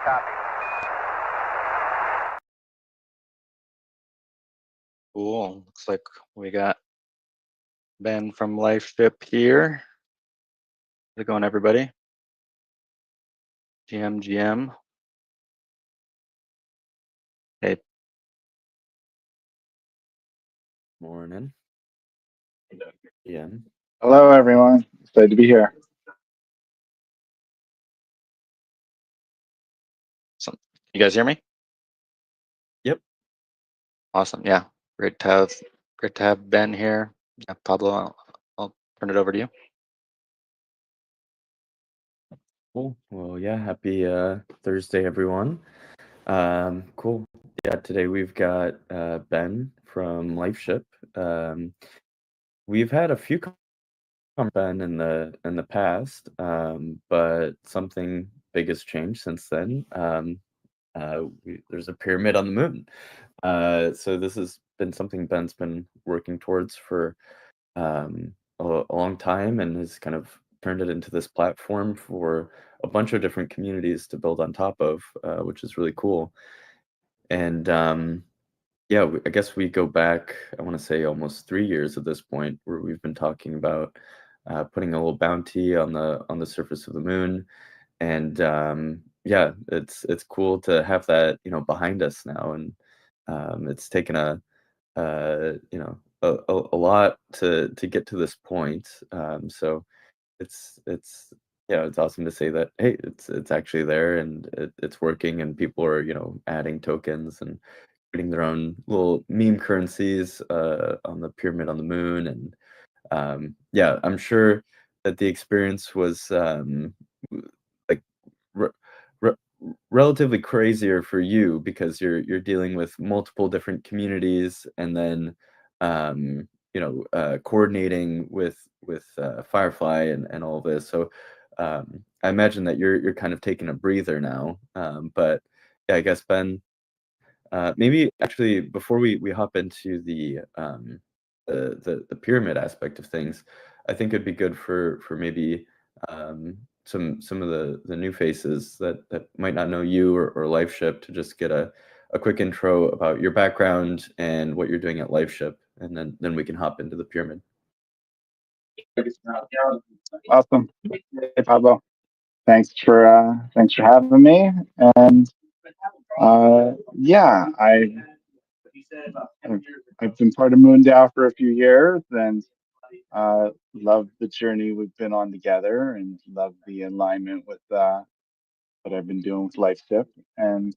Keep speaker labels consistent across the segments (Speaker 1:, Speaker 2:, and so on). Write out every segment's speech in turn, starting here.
Speaker 1: Copy.
Speaker 2: Cool. Looks like we got Ben from LifeShip here. How's it going, everybody? GM. Hey.
Speaker 3: Morning. Yeah.
Speaker 4: Hello, everyone. Excited to be here.
Speaker 2: You guys hear me?
Speaker 3: Yep.
Speaker 2: Awesome. Yeah. Great to have Ben here. Yeah, Pablo, I'll turn it over to you.
Speaker 3: Cool. Well, yeah, happy Thursday, everyone. Cool. Yeah, today we've got Ben from LifeShip. We've had a few from Ben in the past, but something big has changed since then. There's a pyramid on the moon. So this has been something Ben's been working towards for a long time, and has kind of turned it into this platform for a bunch of different communities to build on top of, which is really cool. And yeah, I guess we go back, I want to say almost 3 years at this point, where we've been talking about putting a little bounty on the surface of the moon. And yeah, it's cool to have that, behind us now. And it's taken a a lot to get to this point. So it's yeah, it's awesome to say that, hey, it's actually there, and it's working, and people are adding tokens and creating their own little meme currencies on the pyramid on the moon. And yeah, I'm sure that the experience was like re- re- relatively crazier for you, because you're dealing with multiple different communities, and then coordinating with Firefly and all this. So I imagine that you're kind of taking a breather now. But yeah, I guess Ben, maybe actually before we hop into the pyramid aspect of things, I think it'd be good for maybe some of the new faces that might not know you or LifeShip, to just get a quick intro about your background and what you're doing at LifeShip, and then we can hop into the pyramid.
Speaker 4: Awesome. Hey, Pablo. Thanks for having me. And yeah, I've been part of MoonDAO for a few years, and love the journey we've been on together, and love the alignment with what I've been doing with LifeShip. And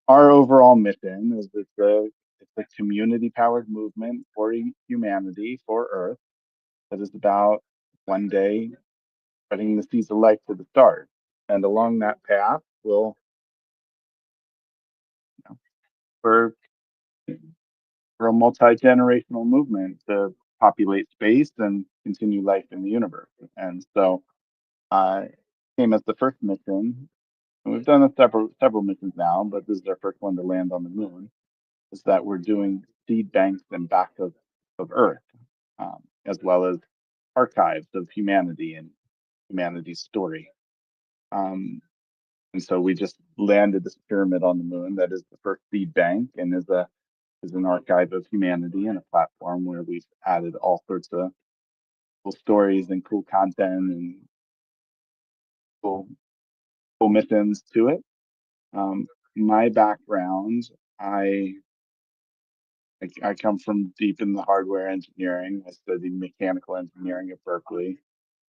Speaker 4: our overall mission is it's a community-powered movement for humanity, for Earth, that is about one day spreading the seeds of life to the stars. And along that path, we're a multi-generational movement to populate space and continue life in the universe. And so came as the first mission, and we've done several missions now, but this is our first one to land on the moon, is that we're doing seed banks and back of Earth, as well as archives of humanity and humanity's story. And so we just landed this pyramid on the moon that is the first seed bank, and is an archive of humanity, and a platform where we've added all sorts of cool stories and cool content and cool missions to it. My background, I come from deep in the hardware engineering. I studied mechanical engineering at Berkeley.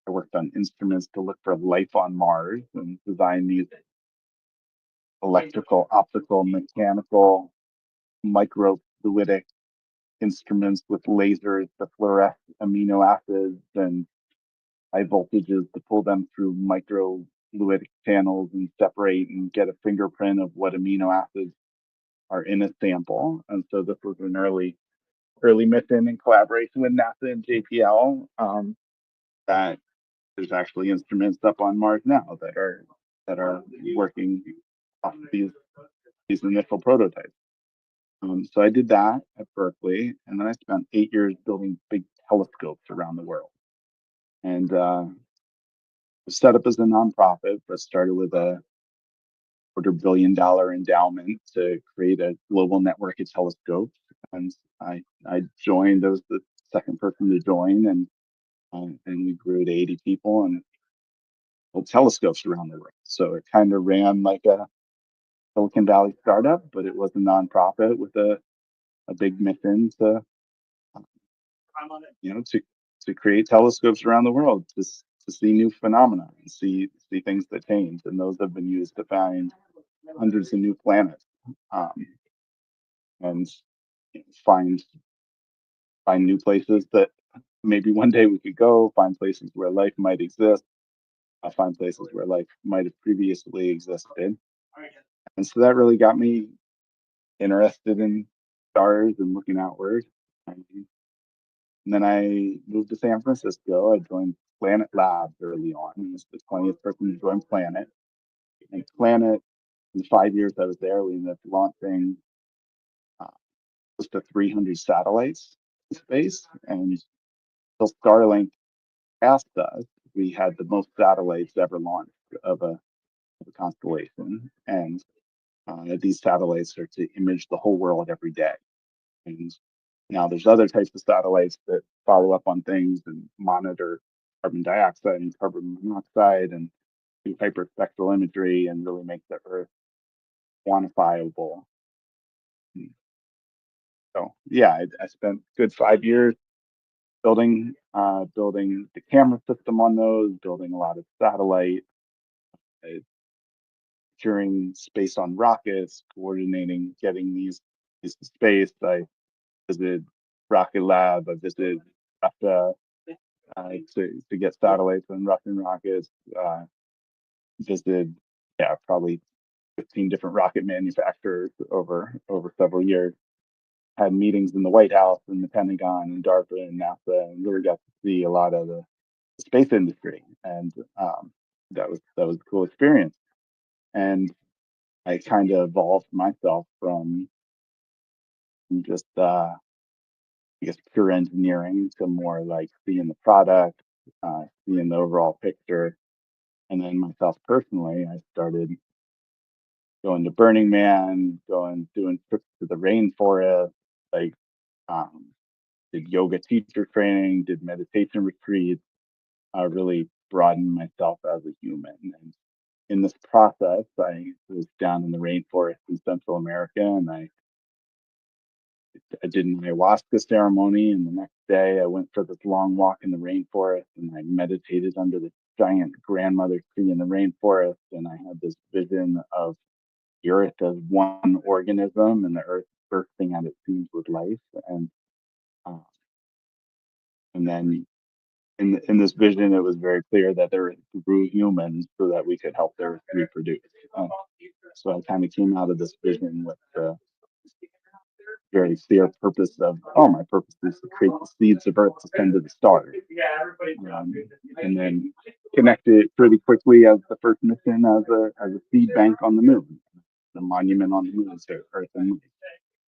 Speaker 4: I worked on instruments to look for life on Mars, and designed these electrical, optical, mechanical, microfluidic instruments with lasers to fluoresce amino acids and high voltages to pull them through microfluidic channels and separate and get a fingerprint of what amino acids are in a sample. And so this was an early mission in collaboration with NASA and JPL, that there's actually instruments up on Mars now that are working off of these initial prototypes. So I did that at Berkeley, and then I spent 8 years building big telescopes around the world. And was set up as a nonprofit, but started with a $250 million endowment to create a global network of telescopes. And I joined. I was the second person to join, and we grew to 80 people and built telescopes around the world. So it kind of ran like a Silicon Valley startup, but it was a nonprofit with a big mission to to create telescopes around the world to see new phenomena and see things that change, and those have been used to find hundreds of new planets, and find new places that maybe one day we could go, find places where life might exist, find places where life might have previously existed. And so that really got me interested in stars and looking outward. And then I moved to San Francisco. I joined Planet Labs early on. I was the 20th person to join Planet. And Planet, in the 5 years I was there, we ended up launching uh, close to 300 satellites in space. And till Starlink asked us, we had the most satellites ever launched of a constellation. And these satellites are to image the whole world every day. And now there's other types of satellites that follow up on things and monitor carbon dioxide and carbon monoxide and do hyperspectral imagery and really make the Earth quantifiable. So yeah, I spent a good 5 years building the camera system on those, building a lot of satellite, uh, securing space on rockets, coordinating getting these to space. I visited Rocket Lab. I visited Russia to get satellites and Russian rockets. Visited, yeah, probably 15 different rocket manufacturers over several years. Had meetings in the White House and the Pentagon and DARPA and NASA, and really got to see a lot of the space industry, and that was a cool experience. And I kind of evolved myself from just I guess pure engineering to more like seeing the product, seeing the overall picture. And then myself personally, I started going to Burning Man, doing trips to the rainforest, like um, did yoga teacher training, did meditation retreats, really broadened myself as a human. And in this process, I was down in the rainforest in Central America, and I did an ayahuasca ceremony, and the next day I went for this long walk in the rainforest, and I meditated under the giant grandmother tree in the rainforest, and I had this vision of the earth as one organism, and the earth bursting at its seams with life, uh, and then in this vision, it was very clear that there grew humans so that we could help the earth reproduce. So I kind of came out of this vision with the very clear purpose of, oh, my purpose is to create the seeds of earth to send to the stars. And then connected it pretty quickly as the first mission as a seed bank on the moon, the monument on the moon to Earth and Moon.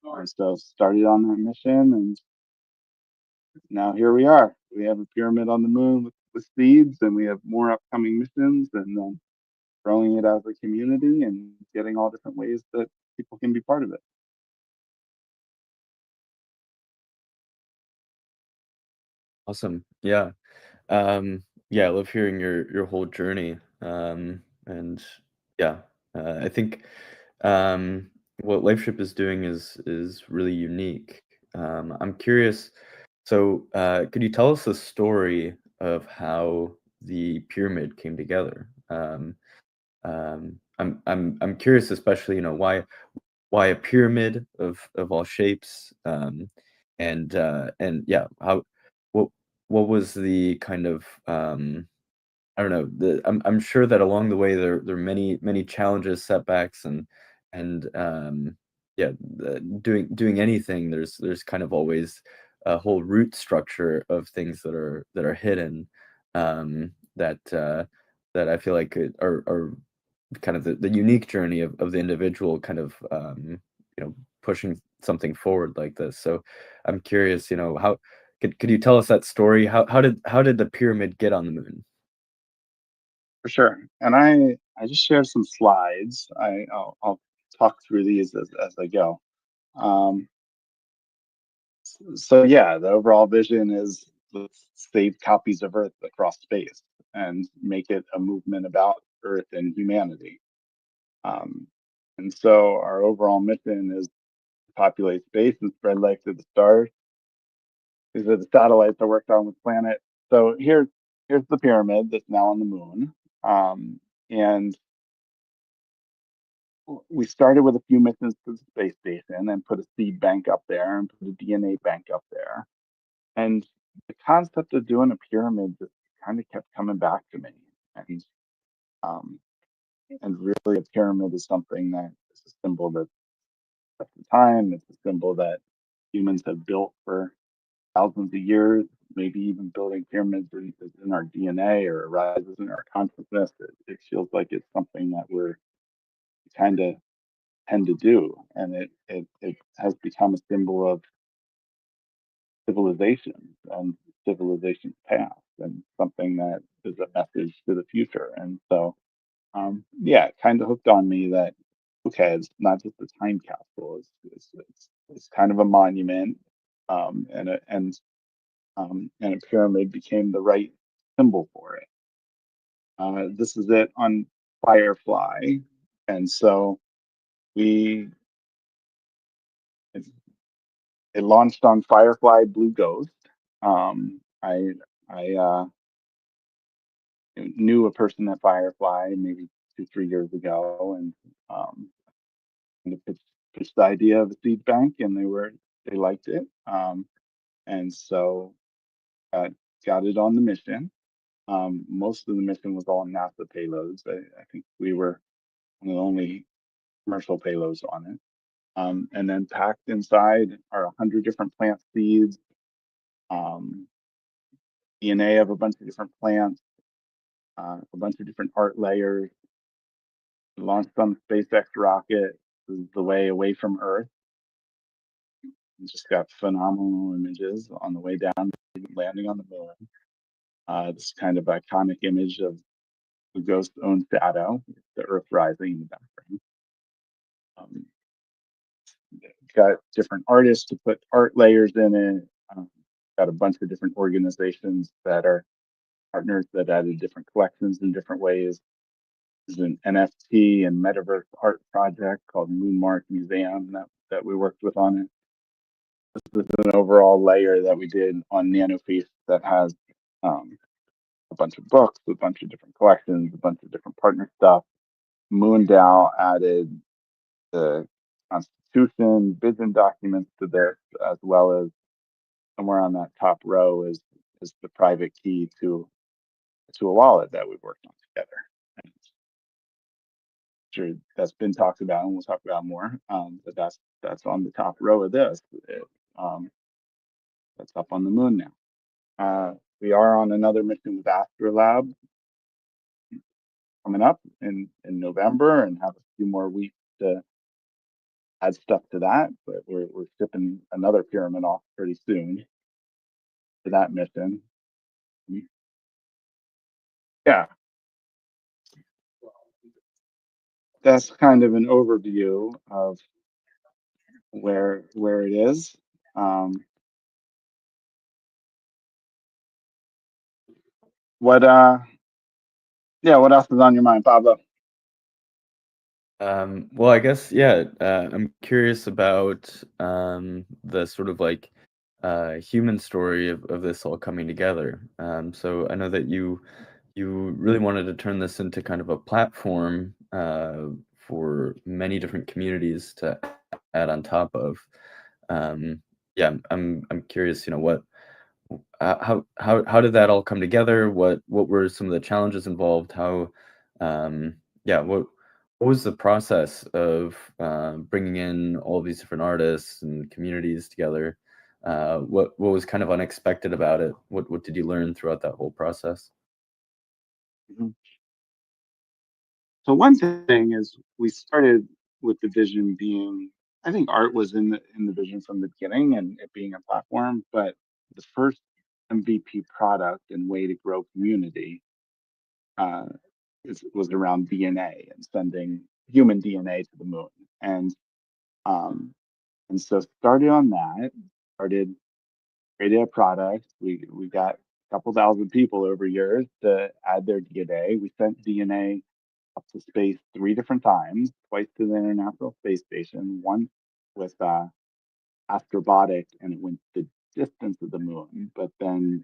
Speaker 4: And so started on that mission, and now here we are. We have a pyramid on the moon with seeds, and we have more upcoming missions, and then growing it as a community and getting all different ways that people can be part of it.
Speaker 3: Awesome. Yeah. Yeah, I love hearing your whole journey. And yeah, I think what LifeShip is doing is really unique. I'm curious. So, could you tell us the story of how the pyramid came together? I'm curious, especially why a pyramid of all shapes, and yeah, how what what was the kind of I don't know. I'm sure that along the way there are many challenges, setbacks, and yeah, doing anything. There's kind of always a whole root structure of things that are hidden, that I feel like are kind of the unique journey of the individual, kind of pushing something forward like this. So I'm curious, how could you tell us that story? How did the pyramid get on the moon?
Speaker 4: For sure. And I just shared some slides. I'll talk through these as I go. So yeah, the overall vision is let's save copies of Earth across space and make it a movement about Earth and humanity. Um, and so our overall mission is to populate space and spread life to the stars. These are the satellites I worked on with Planet. So here's the pyramid that's now on the moon. And we started with a few missions to the space station and put a seed bank up there and put a DNA bank up there. And the concept of doing a pyramid just kind of kept coming back to me. And um, and really a pyramid is something that is a symbol that at the time, it's a symbol that humans have built for thousands of years, maybe even building pyramids is in our DNA or arises in our consciousness. It feels like it's something that we're kind of tend to do. And it has become a symbol of civilization and civilization's past and something that is a message to the future. And so, yeah, it kind of hooked on me that, okay, it's not just a time capsule, it's kind of a monument. And a pyramid became the right symbol for it. This is it on Firefly. And so we it launched on Firefly Blue Ghost. I knew a person at Firefly maybe 2 3 years ago, and kind of pitched the idea of a seed bank, and they liked it, and so got it on the mission. Most of the mission was all NASA payloads. I think we were one of the only commercial payloads on it. And then packed inside are 100 different plant seeds, um, DNA of a bunch of different plants, a bunch of different art layers, launched on the SpaceX rocket. This is the way away from Earth. We just got phenomenal images on the way down, landing on the moon. This kind of iconic image of the ghost's own shadow, the Earth rising in the background. Got different artists to put art layers in it. Got a bunch of different organizations that are partners that added different collections in different ways. There's an NFT and metaverse art project called Moonmark Museum that we worked with on it. This is an overall layer that we did on NanoFeast that has a bunch of books, a bunch of different collections, a bunch of different partner stuff. MoonDAO added the Constitution, vision documents to this, as well as somewhere on that top row is the private key to a wallet that we've worked on together. And sure, that's been talked about, and we'll talk about more. But that's on the top row of this. That's up on the moon now. We are on another mission with Astrolab coming up in November, and have a few more weeks to add stuff to that. But we're shipping another pyramid off pretty soon to that mission. Yeah, that's kind of an overview of where it is. What what else is on your mind, Pablo?
Speaker 3: Well, I guess, yeah, I'm curious about the sort of like human story of this all coming together. So I know that you really wanted to turn this into kind of a platform for many different communities to add on top of. Yeah, I'm curious, what how did that all come together? What were some of the challenges involved? Yeah, what was the process of bringing in all these different artists and communities together? What was kind of unexpected about it? What did you learn throughout that whole process?
Speaker 4: Mhm. So one thing is we started with the vision being, I think art was in the vision from the beginning and it being a platform, but the first MVP product and way to grow community was around DNA and sending human DNA to the moon. And um, and so started on that, started created a product. We got a couple thousand people over years to add their DNA. We sent DNA up to space 3 different times, twice to the International Space Station, once with Astrobotic, and it went the distance of the moon, but then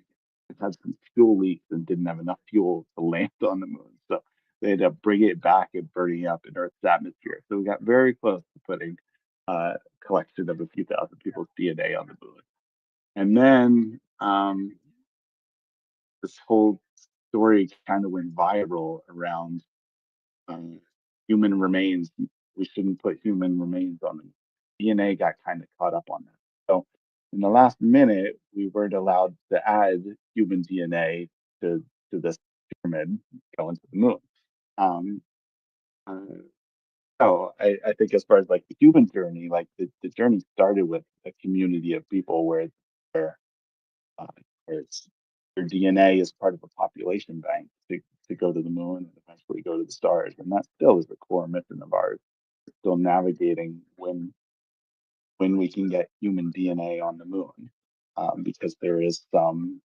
Speaker 4: it had some fuel leaks and didn't have enough fuel to land on the moon. So they had to bring it back and burning it up in Earth's atmosphere. So we got very close to putting a collection of a few thousand people's DNA on the moon. And then this whole story kind of went viral around um, human remains. We shouldn't put human remains on them. DNA got kind of caught up on that. So in the last minute, we weren't allowed to add human DNA to this pyramid going to the moon. Um, uh, so I think as far as like the human journey, like the journey started with a community of people where uh, where it's their DNA is part of a population bank to go to the moon and eventually go to the stars. And that still is the core mission of ours. We're still navigating when we can get human DNA on the moon, because there is some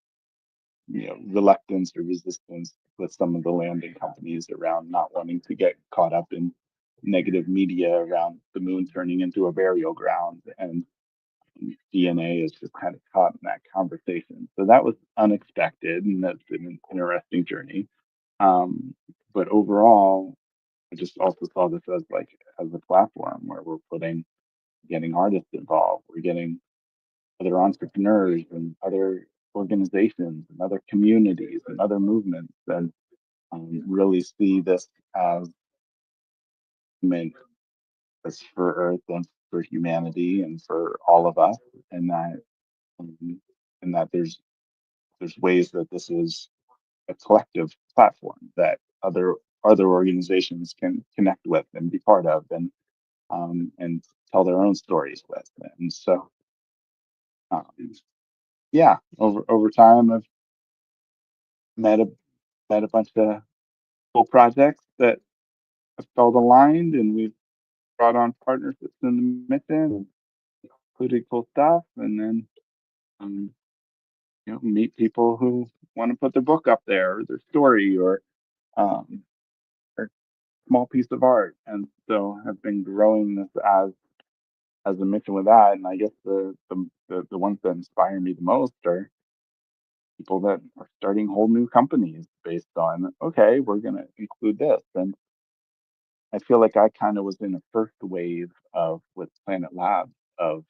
Speaker 4: reluctance or resistance with some of the landing companies around not wanting to get caught up in negative media around the moon turning into a burial ground, and DNA is just kind of caught in that conversation. So that was unexpected, and that's been an interesting journey. But overall, I just also saw this as a platform where we're getting artists involved, we're getting other entrepreneurs and other organizations and other communities and other movements, and really see this as meant as for Earth and for humanity and for all of us, and um, that there's ways that this is a collective platform that other organizations can connect with and be part of, and tell their own stories with. And so um, yeah, over time I've met a met a bunch of cool projects that have felt aligned, and we've brought on partnerships in the mission and included cool stuff, and then um, meet people who want to put their book up there or their story um, or small piece of art, and so have been growing this as a mission with that. And I guess the ones that inspire me the most are people that are starting whole new companies based on, okay, we're going to include this. And I feel like I kind of was in the first wave of with Planet Labs of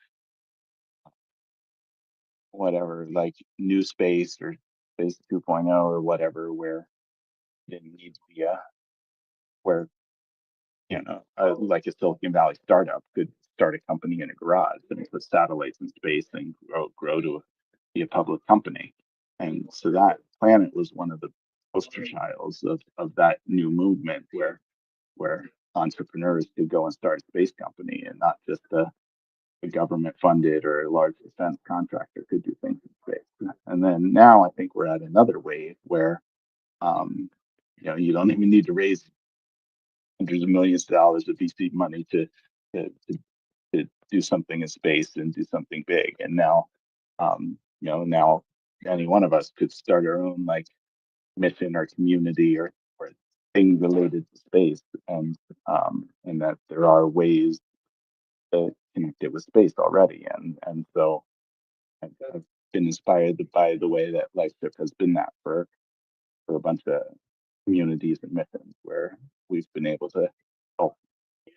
Speaker 4: whatever, like new space or space 2.0 or whatever, where it didn't need to be where like a Silicon Valley startup could start a company in a garage and put satellites in space and grow to be a public company. And so that Planet was one of the poster childs of that new movement where entrepreneurs could go and start a space company, and not just a government funded or a large defense contractor could do things in space. And then now I think we're at another wave where um, you don't even need to raise hundreds of millions of dollars of VC money to, to, to do something in space and do something big. And now, now any one of us could start our own like mission or community or thing related to space, and that there are ways to connect it with space already. And so I've been inspired by the way that LifeShip has been that for a bunch of communities and missions where we've been able to help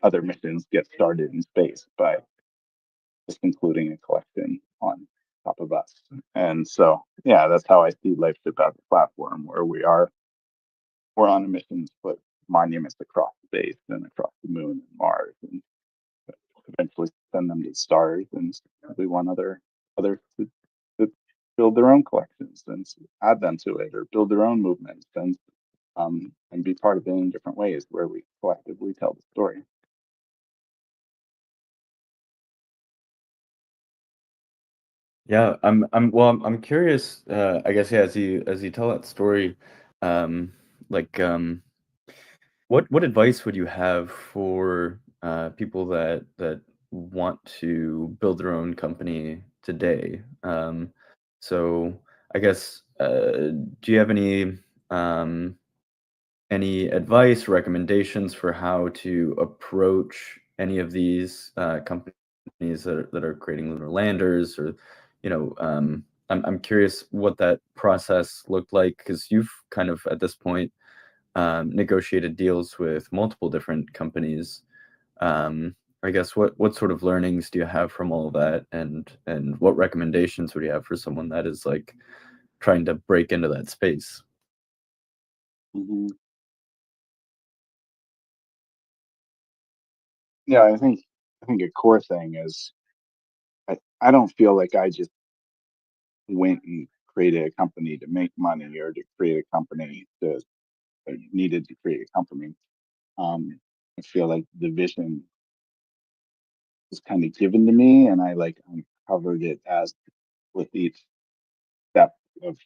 Speaker 4: other missions get started in space by just including a collection on top of us. And so, yeah, that's how I see LifeShip as a platform where we're on a mission to put monuments across space and across the moon and Mars, and eventually send them to the stars. And we want others to build their own collections and add them to it, or build their own movements, and be part of it in different ways where we collectively tell the story.
Speaker 3: Yeah, I'm curious, I guess, yeah, as you tell that story, like what advice would you have for people that want to build their own company today? So I guess do you have um, any advice, recommendations for how to approach any of these companies that are creating lunar landers, or I'm curious what that process looked like, because you've kind of at this point negotiated deals with multiple different companies. Um, I guess what sort of learnings do you have from all of that, and what recommendations would you have for someone that is like trying to break into that space?
Speaker 4: Mhm. Yeah, I think a core thing is I don't feel like I just went and created a company to make money or to create a company to needed to create a company. I feel like the vision was kind of given to me, and I like uncovered it as with each step of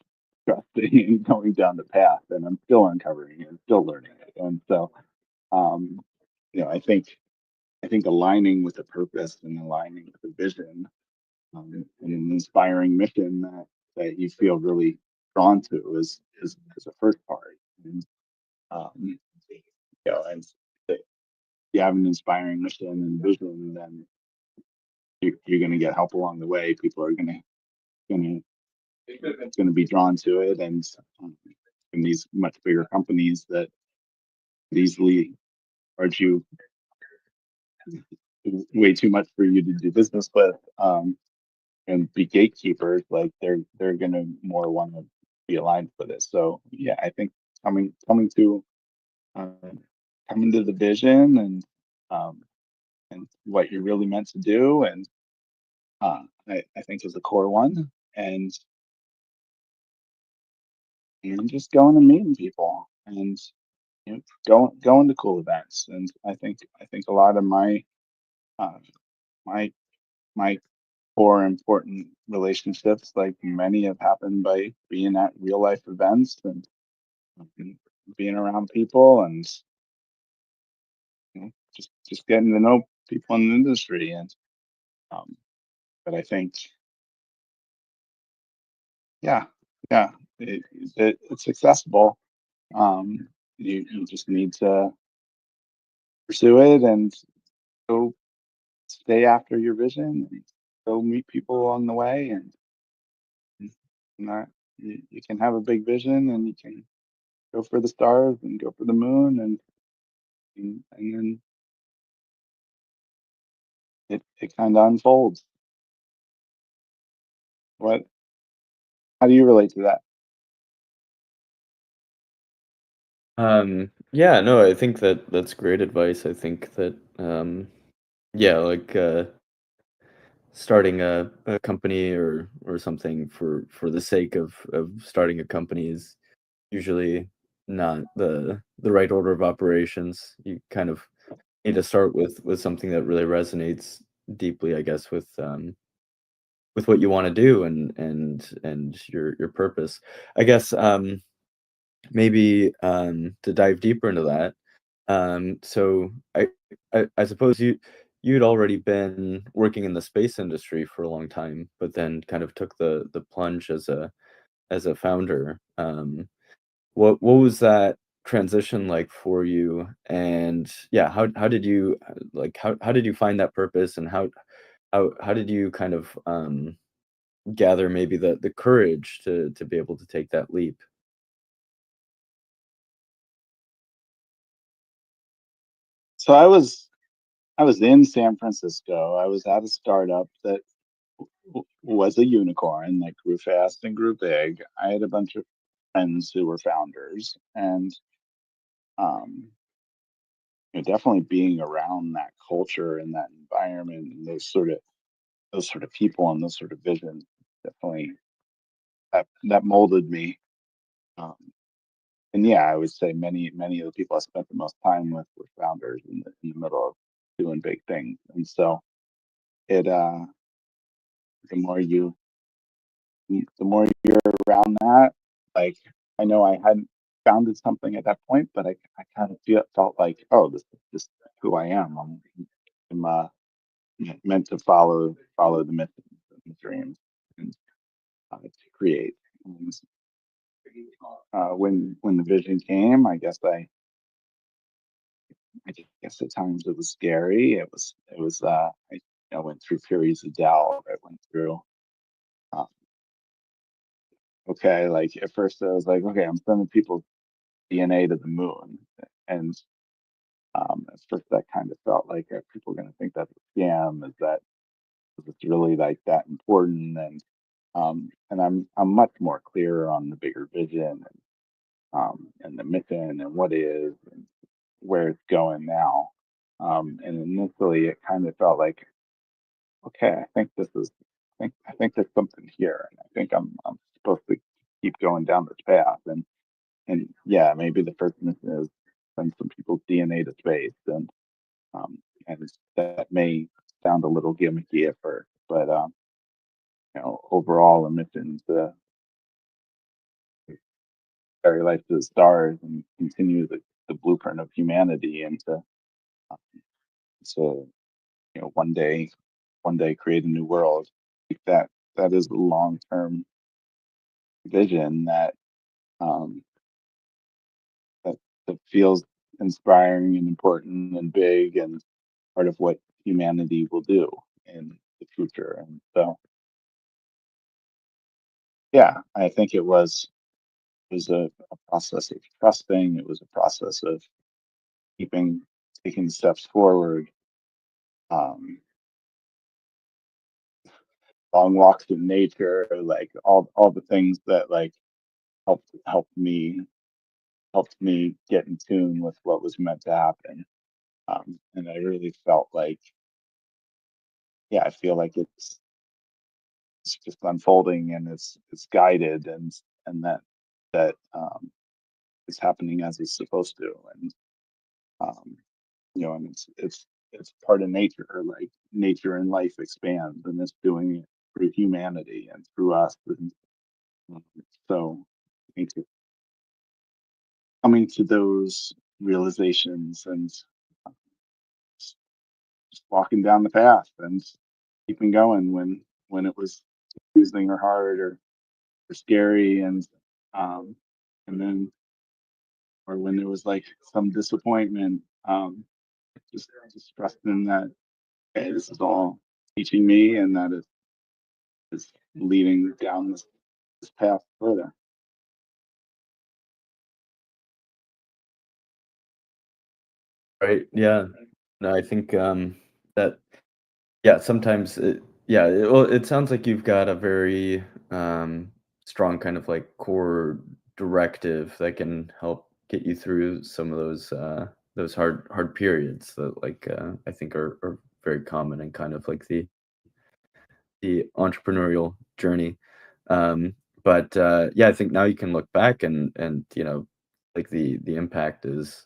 Speaker 4: trusting and going down the path, and I'm still uncovering it, still learning it, and so um, I think aligning with a purpose and aligning with a vision and an inspiring mission that you feel really drawn to is the first part. And and if you have an inspiring mission and vision, then you're going to get help along the way. People are going to be drawn to it, and these much bigger companies that could easily charge you way too much for you to do business with. And be gatekeepers, like they're gonna more want to be aligned with it. So yeah, I think coming to um, coming to the vision um, and what you're really meant to do, and I think is the core one, and just going and meeting people and going to cool events. And I think a lot of uh, my my core important relationships, like many, have happened by being at real life events and being around people and just getting to know people in the industry. And um, but I think, yeah, yeah, it's accessible. You just need to pursue it and go stay after your vision and go meet people along the way, and not you can have a big vision and you can go for the stars and go for the moon, and then it kind of unfolds. What How do you relate to that?
Speaker 3: Yeah, no, I think that's great advice. I think that yeah, like starting a company or something for the sake of starting a company is usually not the right order of operations. You kind of need to start with something that really resonates deeply, I guess, with what you want to do and your purpose. I guess maybe to dive deeper into that. So I suppose you'd already been working in the space industry for a long time, but then kind of took the plunge as a founder. What was that transition like for you? And yeah, how did you like how did you find that purpose, and how did you kind of gather maybe the courage to be able to take that leap?
Speaker 4: So I was in San Francisco. I was at a startup that was a unicorn that grew fast and grew big. I had a bunch of friends who were founders, and um, definitely being around that culture and that environment and those sort of people and those sort of visions definitely that molded me. Um, and yeah, I would say many of the people I spent the most time with were founders in the middle of doing big things, and so it the more the more you're around that, like I know I hadn't founded something at that point, but I kind of felt like, oh, this is just who I am. I'm meant to follow the missions and the dreams and to create. And when the vision came, I guess at times it was scary. It was I went through periods of doubt. I went through uh, okay, like at first I was like, okay, I'm sending people's DNA to the moon, and at first that kind of felt like, are people going to think that's a scam? Is it really like that important? And I'm much more clear on the bigger vision and the mission and what is and where it's going now. And initially, it kind of felt like, okay, I think there's something here, and I think I'm supposed to keep going down this path. And yeah, maybe the first mission is send some people's DNA to space, um, and that may sound a little gimmicky at first, but overall, the mission to carry life to the stars and continue the blueprint of humanity, and to one day create a new world. Like that is the long term vision um, that that feels inspiring and important and big and part of what humanity will do in the future. And so, yeah, I think it was a process of trusting. It was a process of keeping taking steps forward. Um, Long walks in nature, like all the things that like helped me get in tune with what was meant to happen. And I really felt like, yeah, I feel like it's just unfolding and it's guided and that it's happening as it's supposed to. And um, and it's part of nature. Like nature and life expands, and it's doing it through humanity and through us. And um, so I think coming to those realizations and just walking down the path and keeping going when it was confusing or hard or scary, um and then or when there was like some disappointment, just trusting that, hey, this is all teaching me, and that is leading down this path further.
Speaker 3: Right. Yeah. No, I think that yeah, sometimes well, it sounds like you've got a very strong kind of like core directive that can help get you through some of those hard periods that like I think are very common and kind of like the entrepreneurial journey. But yeah, I think now you can look back and like the impact is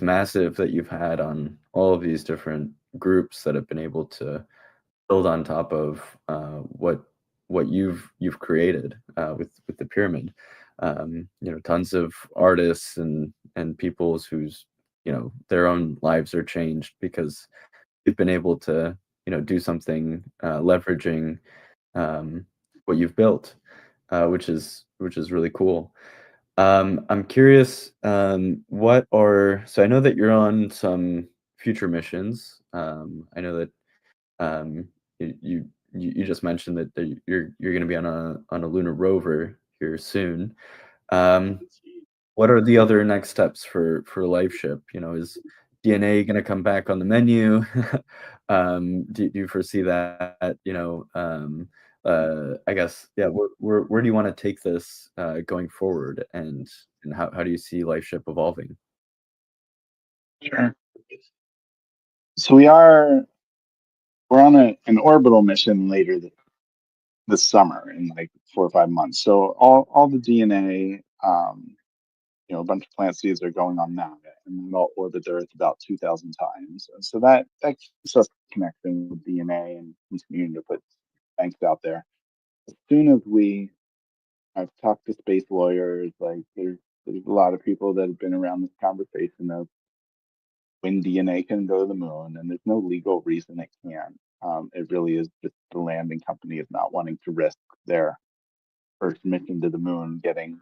Speaker 3: massive that you've had on all of these different groups that have been able to build on top of what you've created with the pyramid. Tons of artists and peoples whose their own lives are changed because you've been able to do something leveraging um, what you've built, which is really cool. I'm curious, so I know that you're on some future missions. I know that you just mentioned that you're going to be on a lunar rover here soon. Um, what are the other next steps for LifeShip? Is DNA going to come back on the menu? Do you foresee that? I guess, yeah. Where do you want to take this going forward, and how do you see LifeShip evolving?
Speaker 4: Sure. So we're on an orbital mission later this summer in like 4 or 5 months. So all the DNA, a bunch of plant seeds are going on that, and then they'll orbit the Earth about 2,000 times. And so that keeps us connecting with DNA and continuing to put banks out there. As soon as I've talked to space lawyers, like there's a lot of people that have been around this conversation of when DNA can go to the moon, and there's no legal reason it can't. It really is just the landing company is not wanting to risk their first mission to the moon getting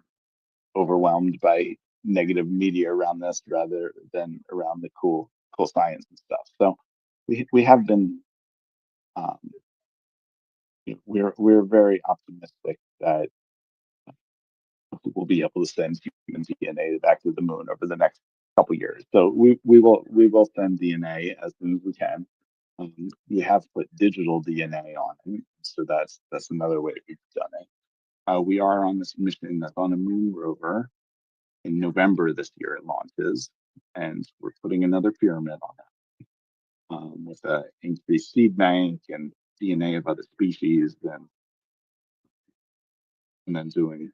Speaker 4: overwhelmed by negative media around this rather than around the cool science and stuff. So we have been um, we're very optimistic that we'll be able to send human DNA back to the moon over the next couple years. So we will send DNA as soon as we can. We have put digital DNA on it, so that's another way we've done it. We are on this mission that's on a moon rover. In November this year, it launches, and we're putting another pyramid on that with an increased seed bank and DNA of other species, and then doing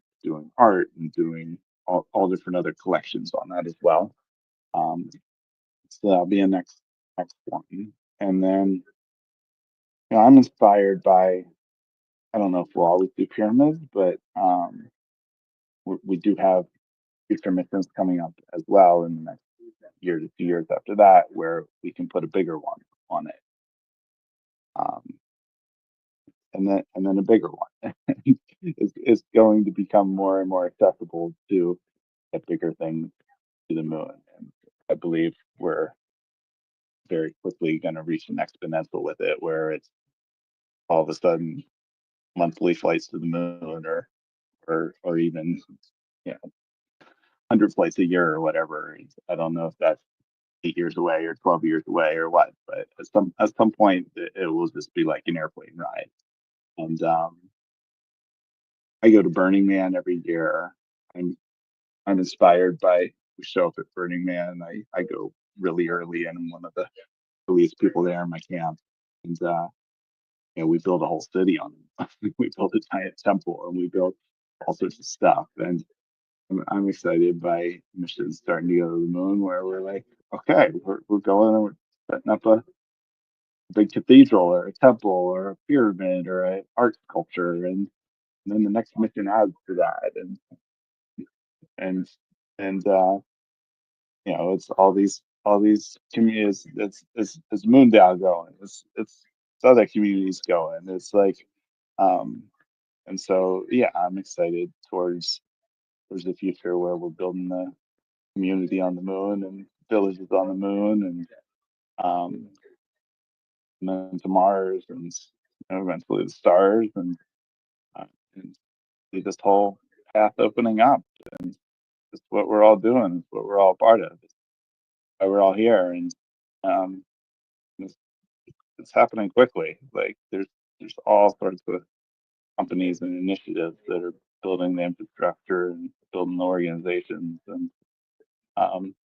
Speaker 4: art and doing all different other collections on that as well. So that'll be a next one, and then I'm inspired by. I don't know if we'll always do pyramids, but we do have future missions coming up as well in the next year to 2 years after that, where we can put a bigger one on it, um, and then a bigger one. It's going to become more and more accessible to get bigger things to the moon, and I believe we're very quickly going to reach an exponential with it, where it's all of a sudden monthly flights to the moon, or even 100 flights a year or whatever. I don't know if that's 8 years away or 12 years away or what, but at some point it will just be like an airplane ride. And I go to Burning Man every year. I'm inspired by we show up at Burning Man. I go really early, and I'm one of the earliest people there in my camp. And we build a whole city on them. We built a giant temple, and we built all sorts of stuff. And I'm excited by missions starting to go to the moon, where we're like, okay, we're going and we're setting up a big cathedral or a temple or a pyramid or an art sculpture, and then the next mission adds to that, and and it's all these communities. It's Moondale going. It's other communities going. It's like, um, and so I'm excited towards the future where we're building the community on the moon and villages on the moon, um, and then to Mars, and eventually the stars, and see this whole path opening up. And it's what we're all doing. It's what we're all part of. It's why we're all here, and um, it's, it's happening quickly. Like there's all sorts of companies and initiatives that are building the infrastructure and building the organizations, and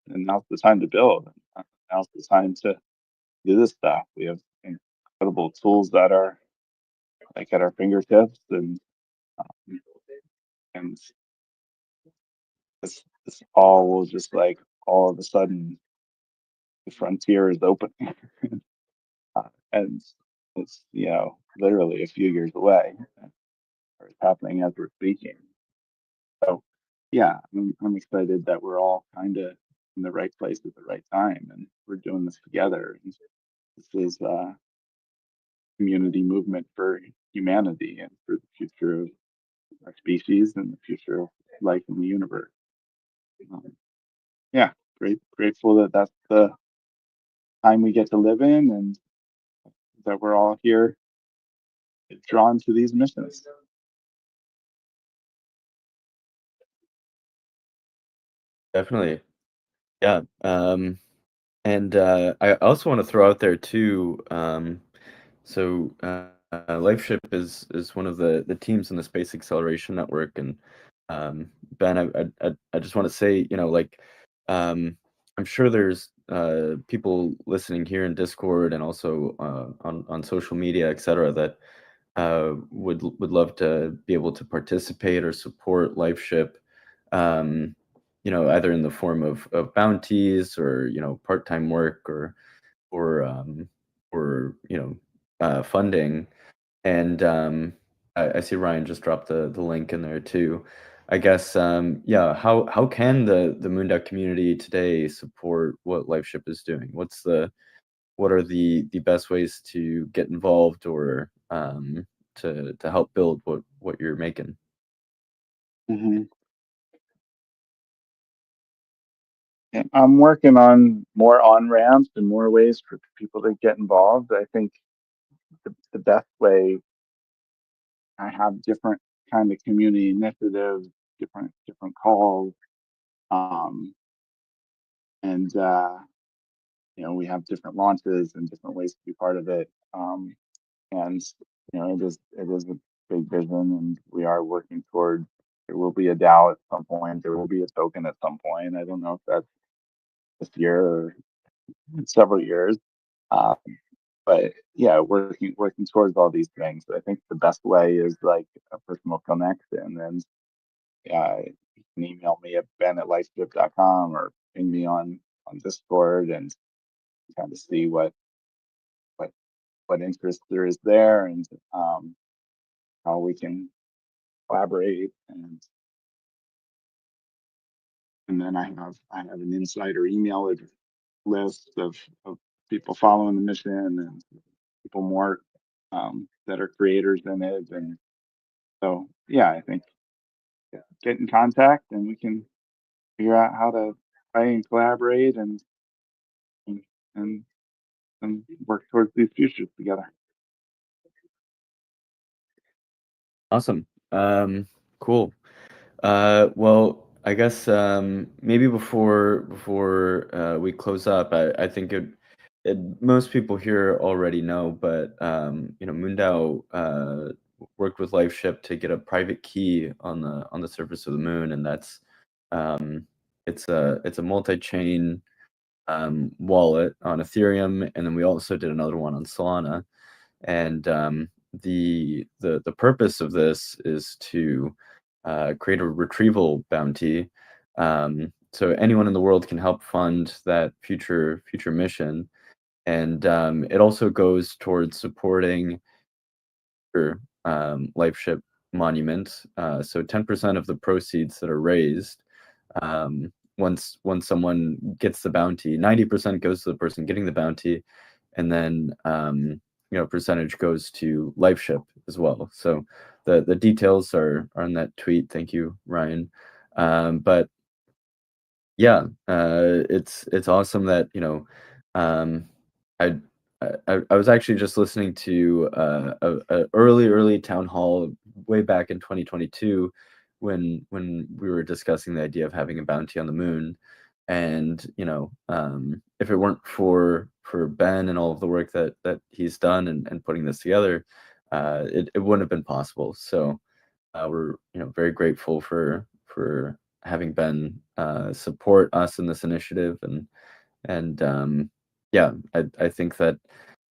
Speaker 4: now's the time to build. Now's the time to do this stuff. We have incredible tools that are like at our fingertips, um, and this all will just like all of a sudden the frontier is open, and it's literally a few years away, or it's happening as we're speaking. So I'm excited that we're all kind of in the right place at the right time, and we're doing this together. And this is community movement for humanity and for the future of our species and the future of life in the universe. Um, yeah, grateful that that's the time we get to live in, and that we're all here drawn to these missions.
Speaker 3: Definitely. Yeah. And I also want to throw out there too. So LifeShip is one of the teams in the Space Acceleration Network, and Ben, I just want to say, like, I'm sure there's people listening here in Discord and also on social media, etc., that would love to be able to participate or support LifeShip. Either in the form of bounties, or part-time work, or um, funding. And I see Ryan just dropped the link in there too. I guess, yeah, how can the MoonDAO community today support what LifeShip is doing? What are the best ways to get involved or to help build what you're making?
Speaker 4: hmm I'm working on more on ramps and more ways for people to get involved. I think the best way, I have different kind of community initiatives, different calls, um, and we have different launches and different ways to be part of it. And it is a big vision, and we are working toward. There will be a DAO at some point. There will be a token at some point. I don't know if that's this year or several years. Uh, but yeah, working towards all these things. I think the best way is like a personal connection, and you can email me at ben@lifeship.com or ping me on Discord and kind of see what what interest there is there, and how we can collaborate. And then I have an insider email list of people following the mission and people more that are creators in it. And so yeah, I think, yeah, get in contact and we can figure out how to try and collaborate and and, and work towards these futures together.
Speaker 3: Awesome. Cool. Well, I guess maybe before we close up, I think most people here already know, but MoonDAO worked with LifeShip to get a private key on the surface of the moon, and that's um, it's a multi-chain wallet on Ethereum, and then we also did another one on Solana. And the purpose of this is to create a retrieval bounty. So anyone in the world can help fund that future mission, and it also goes towards supporting your LifeShip monument. So 10% of the proceeds that are raised, once someone gets the bounty, 90% goes to the person getting the bounty, and then percentage goes to LifeShip as well. So the details are in that tweet. Thank you, Ryan. But yeah, it's awesome that um, I, I was actually just listening to a early town hall way back in 2022 when we were discussing the idea of having a bounty on the moon. And if it weren't for Ben and all of the work that he's done and putting this together, it wouldn't have been possible. So we're very grateful for having Ben support us in this initiative. And yeah, I think that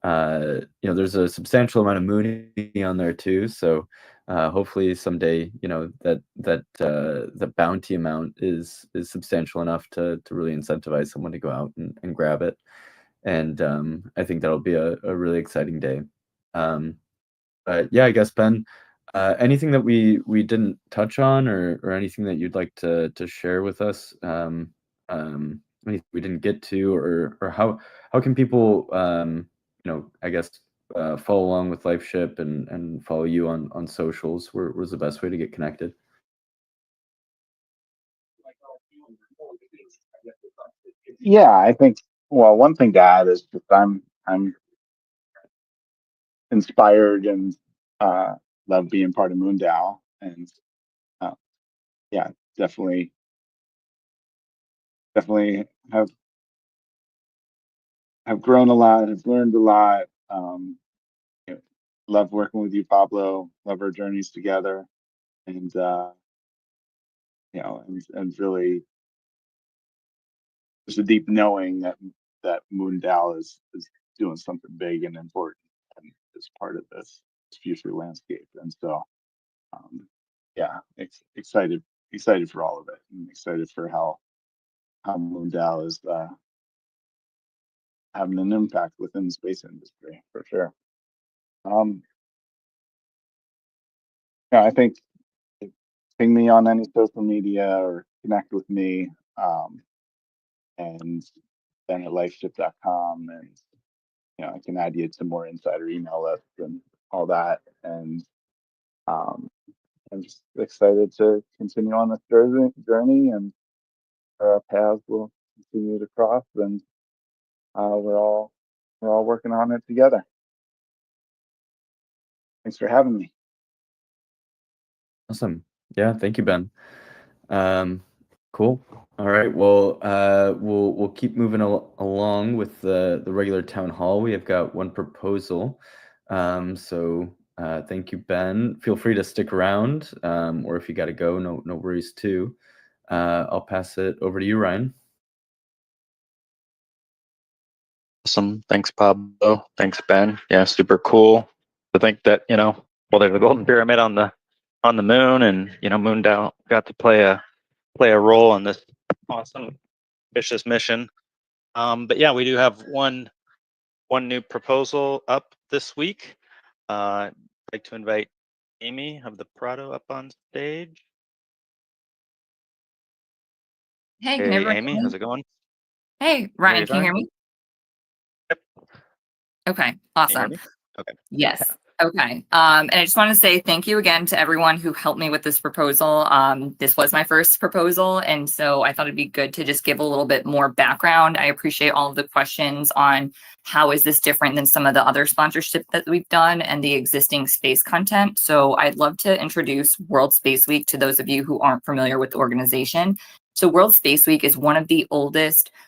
Speaker 3: there's a substantial amount of MOONEY on there too. So hopefully someday the bounty amount is substantial enough to really incentivize someone to go out and grab it. And I think that'll be a really exciting day. Um, but yeah, I guess Ben, anything that we didn't touch on, or anything that you'd like to share with us, anything we didn't get to, or how can people I guess follow along with LifeShip and follow you on socials? Where's the best way to get connected?
Speaker 4: Yeah, I think, well, one thing to add is just I'm inspired and love being part of MoonDAO, and uh, yeah, definitely have grown a lot, have learned a lot. You know, love working with you, Pablo. Love our journeys together, and and really there's a deep knowing that MoonDAO is doing something big and important and is part of this future landscape. And so yeah, excited for all of it, and excited for how MoonDAO is having an impact within the space industry for sure. Um, yeah, I think ping me on any social media or connect with me. And then at lifeship.com, and I can add you to more insider email lists and all that. And I'm just excited to continue on this journey, and our paths will continue to cross, and we're all working on it together. Thanks for having me.
Speaker 3: Awesome. Yeah, thank you, Ben. Cool. All right. Well, we'll keep moving along with the regular town hall. We have got one proposal. So thank you, Ben. Feel free to stick around, or if you got to go, no worries too. I'll pass it over to you, Ryan.
Speaker 2: Awesome. Thanks, Pablo. Thanks, Ben. Yeah, super cool to think that, well, there's a golden pyramid on the moon, and Moondown got to play a role in this awesome, ambitious mission. But yeah, we do have one new proposal up this week. I'd like to invite Amy of the Prado up on stage.
Speaker 1: Hey,
Speaker 2: Hey,
Speaker 1: can everyone
Speaker 2: Amy,
Speaker 1: hear me?
Speaker 2: how's it going?
Speaker 1: Hey, Ryan, can you hear me?
Speaker 2: Yep.
Speaker 1: Okay,
Speaker 2: Can you hear
Speaker 1: awesome.
Speaker 2: me? Okay.
Speaker 1: Yes. Okay. And I just want to say thank you again to everyone who helped me with this proposal. This was my first proposal, and so I thought it'd be good to just give a little bit more background. I appreciate all of the questions on how is this different than some of the other sponsorship that we've done and the existing space content. So I'd love to introduce World Space Week to those of you who aren't familiar with the organization. So World Space Week is one of the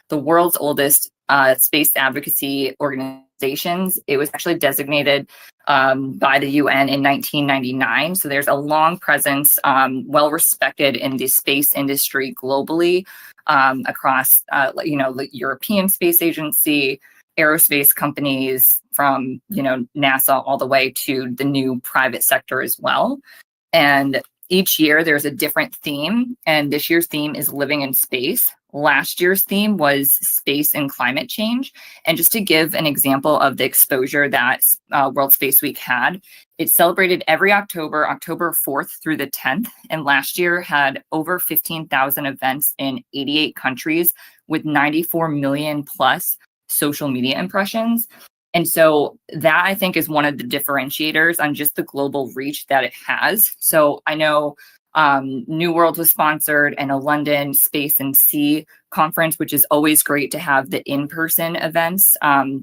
Speaker 1: world's oldest space advocacy organizations. It was actually designated by the UN in 1999. So there's a long presence, well respected in the space industry globally, across, the European Space Agency, aerospace companies, from NASA all the way to the new private sector as well. And each year there's a different theme, and this year's theme is living in space. Last year's theme was space and climate change. And just to give an example of the exposure that World Space Week had, it celebrated every October 4th through the 10th. And last year had over 15,000 events in 88 countries with 94 million plus social media impressions. And so that, I think, is one of the differentiators on just the global reach that it has. So I know New World was sponsored, and a London Space and Sea conference, which is always great to have the in-person events.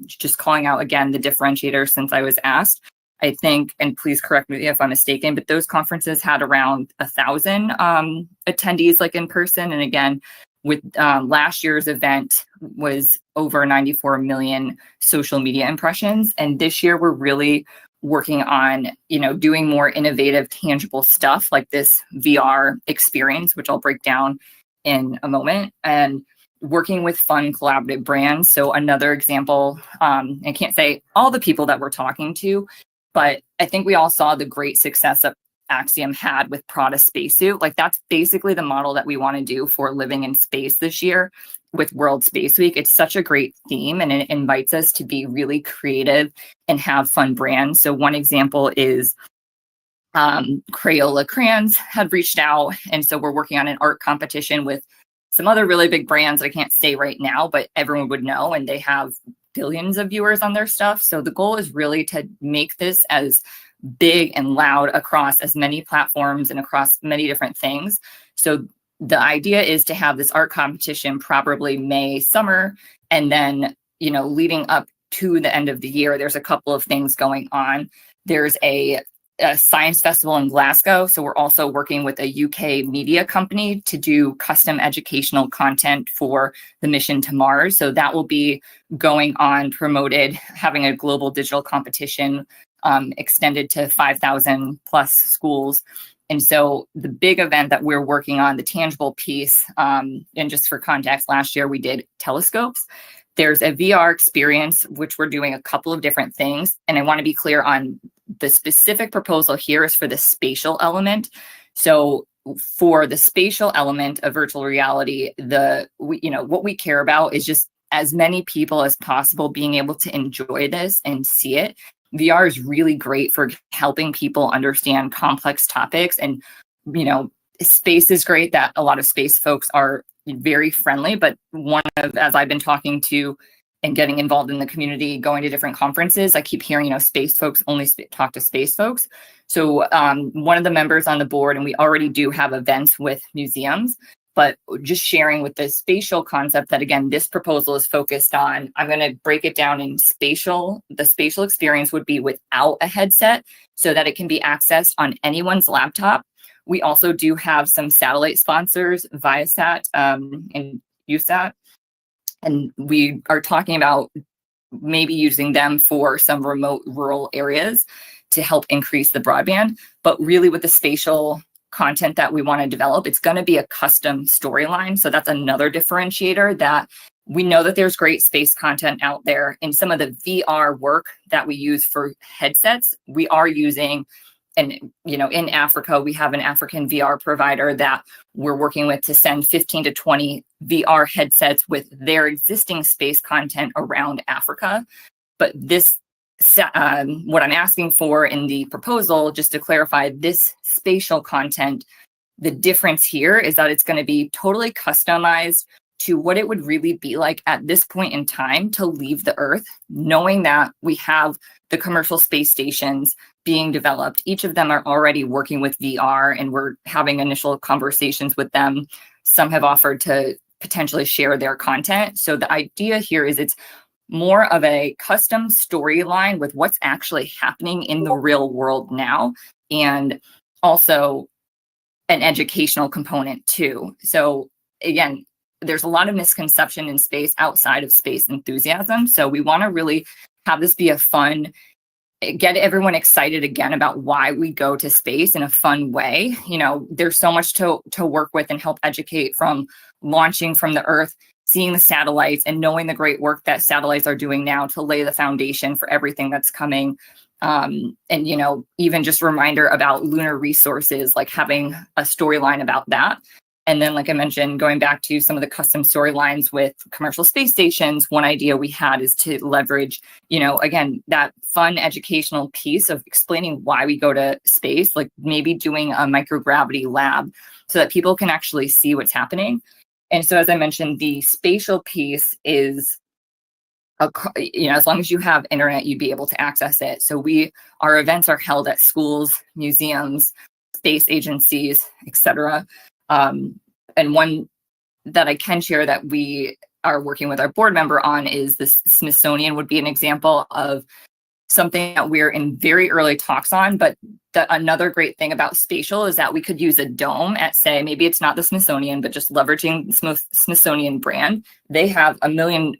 Speaker 1: Just calling out again the differentiator since I was asked. I think, and please correct me if I'm mistaken, but those conferences had around 1,000 attendees like in person. And again, with last year's event was over 94 million social media impressions. And this year we're really working on, doing more innovative, tangible stuff like this VR experience, which I'll break down in a moment, and working with fun collaborative brands. So another example, I can't say all the people that we're talking to, but I think we all saw the great success that Axiom had with Prada Spacesuit. Like, that's basically the model that we want to do for living in space this year with World Space Week. It's such a great theme, and it invites us to be really creative and have fun brands. So one example is Crayola Crayons had reached out, and so we're working on an art competition with some other really big brands that I can't say right now, but everyone would know, and they have billions of viewers on their stuff. So the goal is really to make this as big and loud across as many platforms and across many different things. So the idea is to have this art competition probably May, summer, and then, leading up to the end of the year, there's a couple of things going on. There's a science festival in Glasgow. So we're also working with a UK media company to do custom educational content for the mission to Mars. So that will be going on, promoted, having a global digital competition extended to 5,000 plus schools. And so the big event that we're working on, the tangible piece, and just for context, last year we did telescopes. There's a VR experience, which we're doing a couple of different things. And I want to be clear on the specific proposal here is for the spatial element. So for the spatial element of virtual reality, what we care about is just as many people as possible being able to enjoy this and see it. VR is really great for helping people understand complex topics and, space is great, that a lot of space folks are very friendly, but as I've been talking to and getting involved in the community, going to different conferences, I keep hearing, space folks only talk to space folks. So one of the members on the board, and we already do have events with museums, but just sharing with the spatial concept that, again, this proposal is focused on, I'm going to break it down in spatial. The spatial experience would be without a headset so that it can be accessed on anyone's laptop. We also do have some satellite sponsors, Viasat and USAT, and we are talking about maybe using them for some remote rural areas to help increase the broadband. But really with the spatial content that we want to develop, it's going to be a custom storyline. So that's another differentiator, that we know that there's great space content out there. In some of the VR work that we use for headsets, we are using, and in Africa, we have an African VR provider that we're working with to send 15 to 20 VR headsets with their existing space content around Africa. But this, what I'm asking for in the proposal, just to clarify, this spatial content, the difference here is that it's going to be totally customized to what it would really be like at this point in time to leave the Earth, knowing that we have the commercial space stations being developed. Each of them are already working with VR, and we're having initial conversations with them. Some have offered to potentially share their content. So the idea here is it's more of a custom storyline with what's actually happening in the real world now, and also an educational component too. So again, there's a lot of misconception in space outside of space enthusiasm. So we want to really have this be a fun, get everyone excited again about why we go to space in a fun way. There's so much to work with and help educate, from launching from the Earth, seeing the satellites, and knowing the great work that satellites are doing now to lay the foundation for everything that's coming. And, even just a reminder about lunar resources, like having a storyline about that. And then, like I mentioned, going back to some of the custom storylines with commercial space stations, one idea we had is to leverage, again, that fun educational piece of explaining why we go to space, like maybe doing a microgravity lab so that people can actually see what's happening. And so, as I mentioned, the spatial piece is, as long as you have internet, you'd be able to access it. So our events are held at schools, museums, space agencies, etc. And one that I can share that we are working with our board member on is the Smithsonian would be an example of something that we're in very early talks on. But another great thing about spatial is that we could use a dome at, say, maybe it's not the Smithsonian, but just leveraging Smithsonian brand. They have 1 million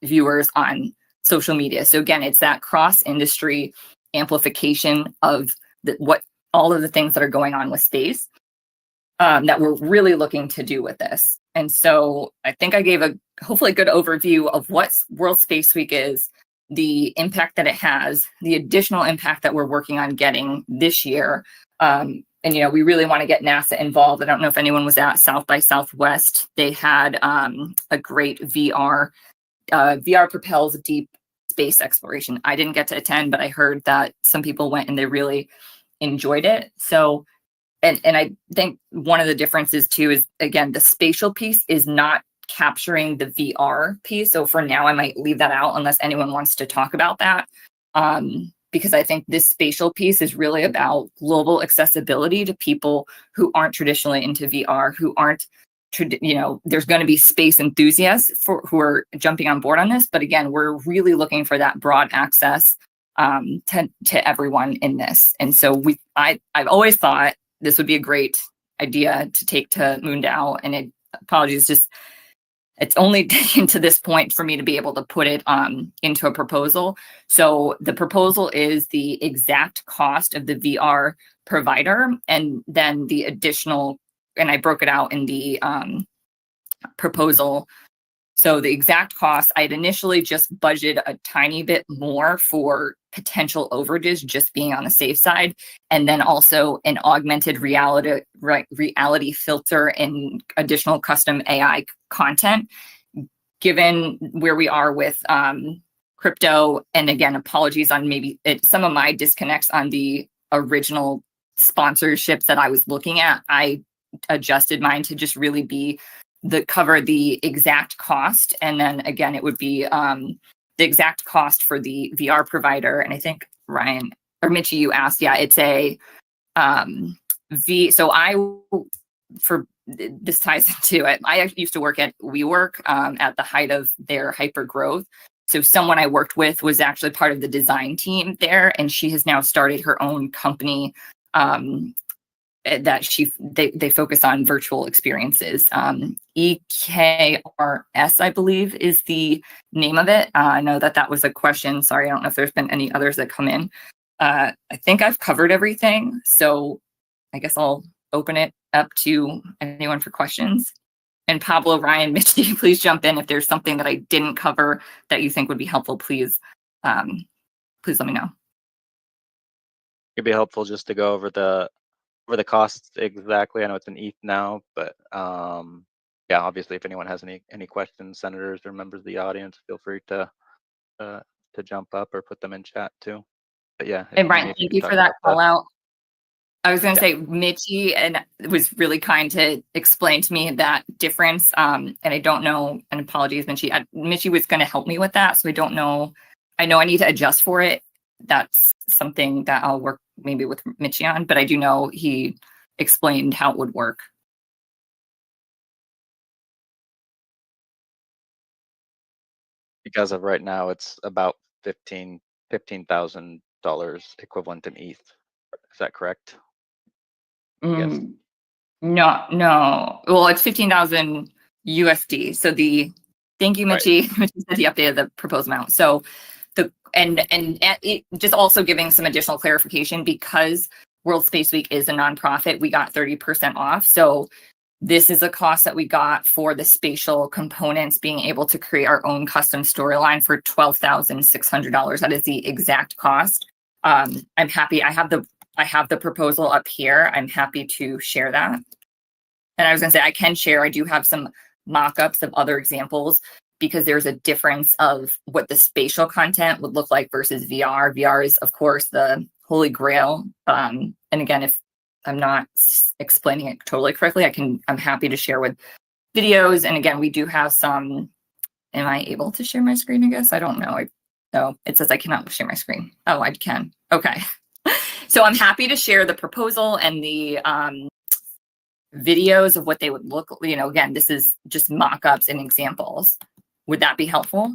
Speaker 1: viewers on social media. So again, it's that cross-industry amplification of all of the things that are going on with space. That we're really looking to do with this. And so I think I gave a hopefully good overview of what World Space Week is, the impact that it has, the additional impact that we're working on getting this year. And, we really want to get NASA involved. I don't know if anyone was at South by Southwest. They had a great VR propels deep space exploration. I didn't get to attend, but I heard that some people went and they really enjoyed it. So, and I think one of the differences too is, again, the spatial piece is not capturing the VR piece. So for now, I might leave that out unless anyone wants to talk about that. Because I think this spatial piece is really about global accessibility to people who aren't traditionally into VR, who aren't, there's going to be space enthusiasts who are jumping on board on this. But again, we're really looking for that broad access to everyone in this. And so I've always thought this would be a great idea to take to MoonDAO, and it's only taken to this point for me to be able to put it into a proposal. So the proposal is the exact cost of the VR provider, and then the additional, and I broke it out in the proposal. So the exact cost, I'd initially just budgeted a tiny bit more for potential overages, just being on the safe side, and then also an augmented reality filter and additional custom AI content. Given where we are with crypto, and again, apologies on maybe some of my disconnects on the original sponsorships that I was looking at, I adjusted mine to just really be cover the exact cost. And then again, it would be the exact cost for the VR provider. And I think Ryan or Mitchie, you asked, yeah, it's a for this ties into it. I used to work at WeWork at the height of their hyper growth. So someone I worked with was actually part of the design team there, and she has now started her own company that they focus on virtual experiences. EKRS, I believe, is the name of it. I know that was a question. Sorry, I don't know if there's been any others that come in. I think I've covered everything. So I guess I'll open it up to anyone for questions. And Pablo, Ryan, Mitchie, please jump in if there's something that I didn't cover that you think would be helpful. Please let me know.
Speaker 2: It'd be helpful just to go over the costs exactly. I know it's an ETH now, but yeah, obviously, if anyone has any questions, senators or members of the audience, feel free to jump up or put them in chat too. But yeah,
Speaker 1: And Ryan, thank you for that call out. I was going to say, Mitchie and was really kind to explain to me that difference. And I don't know, and apologies, Mitchie. Mitchie was going to help me with that. So I don't know. I know I need to adjust for it. That's something that I'll work maybe with Mitchie on, but I do know he explained how it would work.
Speaker 2: Because of right now, it's about $15,000 equivalent in ETH. Is that correct? Yes.
Speaker 1: No. Well, it's 15,000 USD. So thank you, Mitchie. Right. Mitchie said he updated the proposed amount. So and it just also giving some additional clarification, because World Space Week is a nonprofit, we got 30% off. So this is a cost that we got for the spatial components, being able to create our own custom storyline for $12,600. That is the exact cost. I'm happy. I have the proposal up here. I'm happy to share that. And I was going to say, I can share. I do have some mock-ups of other examples, because there's a difference of what the spatial content would look like versus VR. VR is, of course, the holy grail. And again, if I'm not explaining it totally correctly, I'm happy to share with videos. And again, we do have some. Am I able to share my screen? I guess I don't know. No, it says I cannot share my screen. Oh, I can. Okay. So I'm happy to share the proposal and the videos of what they would look. Again, this is just mock-ups and examples. Would that be helpful?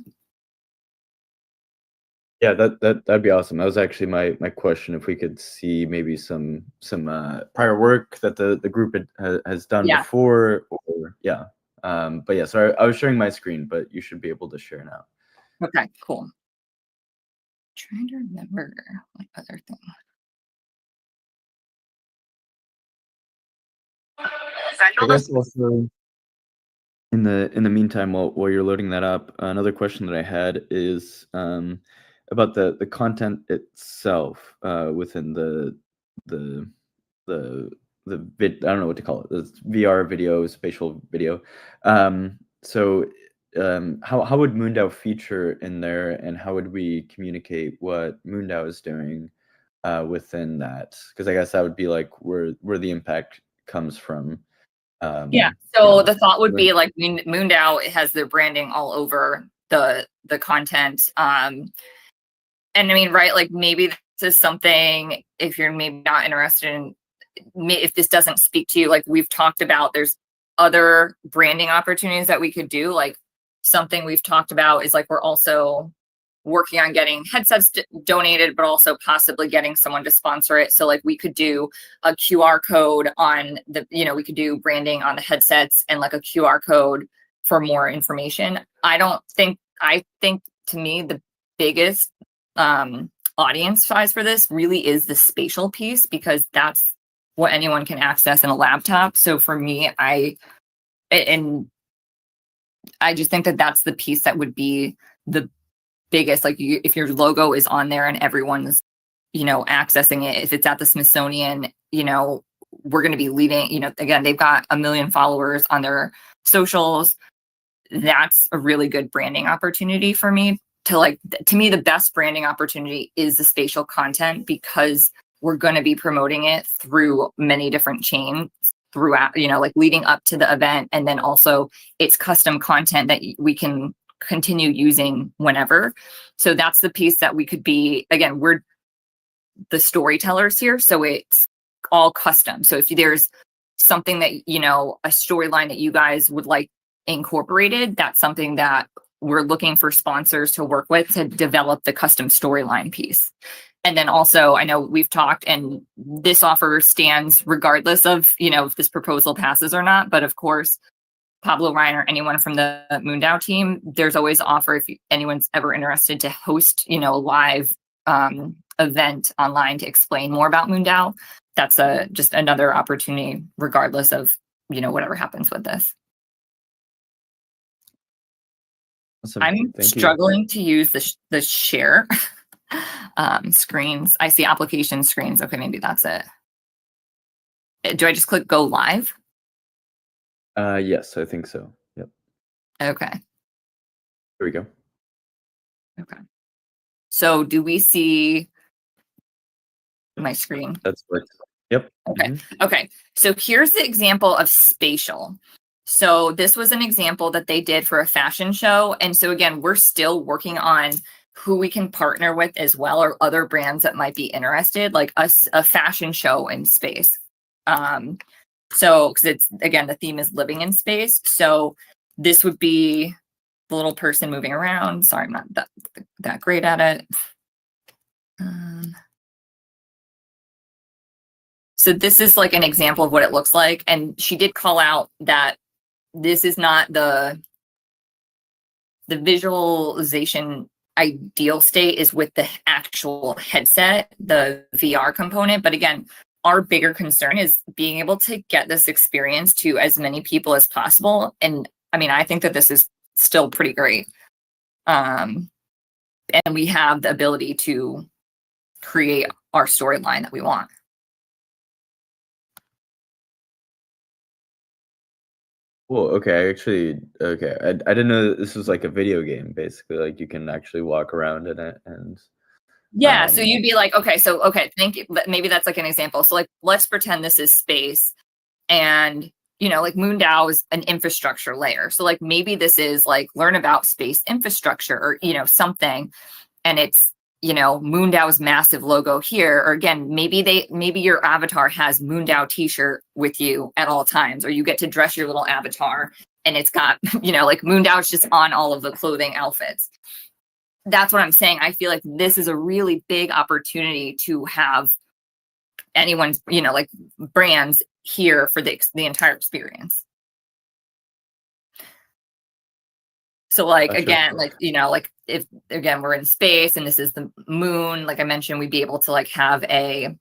Speaker 3: Yeah, that'd be awesome. That was actually my question. If we could see maybe some prior work that the group has done before, or but yeah. So I was sharing my screen, but you should be able to share now.
Speaker 1: Okay, cool. Trying to remember what other thing.
Speaker 3: I guess also in the meantime, while you're loading that up, another question that I had is about the content itself within the I don't know what to call it, the VR video, spatial video. So how would Moondao feature in there, and how would we communicate what Moondao is doing within that? Because I guess that would be like where the impact comes from.
Speaker 1: So the thought would be like Moondao has their branding all over the content. And I mean, right, like maybe this is something, if you're maybe not interested in, if this doesn't speak to you, like we've talked about, there's other branding opportunities that we could do. Like something we've talked about is like we're also working on getting headsets donated, but also possibly getting someone to sponsor it. So like we could do a QR code on we could do branding on the headsets and like a QR code for more information. I think to me, the biggest audience size for this really is the spatial piece, because that's what anyone can access in a laptop. So for me, I just think that that's the piece that would be the biggest. Like if your logo is on there and everyone's accessing it, if it's at the Smithsonian, we're going to be leading, again, they've got 1 million followers on their socials. That's a really good branding opportunity for me. To me, the best branding opportunity is the spatial content, because we're going to be promoting it through many different chains throughout, like leading up to the event. And then also it's custom content that we can continue using whenever. So that's the piece that we could be, again, we're the storytellers here. So it's all custom. So if there's something that, a storyline that you guys would like incorporated, that's something that we're looking for sponsors to work with to develop the custom storyline piece. And then also, I know we've talked, and this offer stands regardless of, if this proposal passes or not. But of course, Pablo, Ryan, or anyone from the MoonDAO team, there's always an offer if anyone's ever interested to host, a live event online to explain more about MoonDAO. That's just another opportunity, regardless of, whatever happens with this.
Speaker 3: Awesome.
Speaker 1: I'm
Speaker 3: Thank you.
Speaker 1: struggling to use the share screens. I see application screens. Okay, maybe that's it. Do I just click go live?
Speaker 3: Yes, I think so. Yep.
Speaker 1: Okay.
Speaker 3: Here we go.
Speaker 1: Okay. So do we see my screen?
Speaker 3: That's what. Yep.
Speaker 1: Okay.
Speaker 3: Mhm.
Speaker 1: Okay. So here's the example of spatial. So this was an example that they did for a fashion show. And so again, we're still working on who we can partner with as well, or other brands that might be interested, like a fashion show in space. So, because it's, again, the theme is living in space. So this would be the little person moving around. Sorry, I'm not that great at it. So this is like an example of what it looks like. And she did call out that this is not the visualization ideal state is with the actual headset, the VR component. But again, our bigger concern is being able to get this experience to as many people as possible. And I mean, I think that this is still pretty great. And we have the ability to create our storyline that we want.
Speaker 3: Cool. Okay. Okay. I didn't know that this was like a video game, basically. Like you can actually walk around in it and.
Speaker 1: Yeah. So you'd be like, okay, thank you. Maybe that's like an example. So like, let's pretend this is space, and like MoonDAO is an infrastructure layer. So like maybe this is like learn about space infrastructure, or something, and it's MoonDAO's massive logo here. Or again, maybe your avatar has MoonDAO t-shirt with you at all times, or you get to dress your little avatar and it's got like MoonDAO's just on all of the clothing outfits. That's what I'm saying. I feel like this is a really big opportunity to have anyone's, like brands here for the entire experience. So like,
Speaker 3: That's
Speaker 1: again,
Speaker 3: really
Speaker 1: like, like if, again, we're in space and this is the moon, like I mentioned, we'd be able to like have a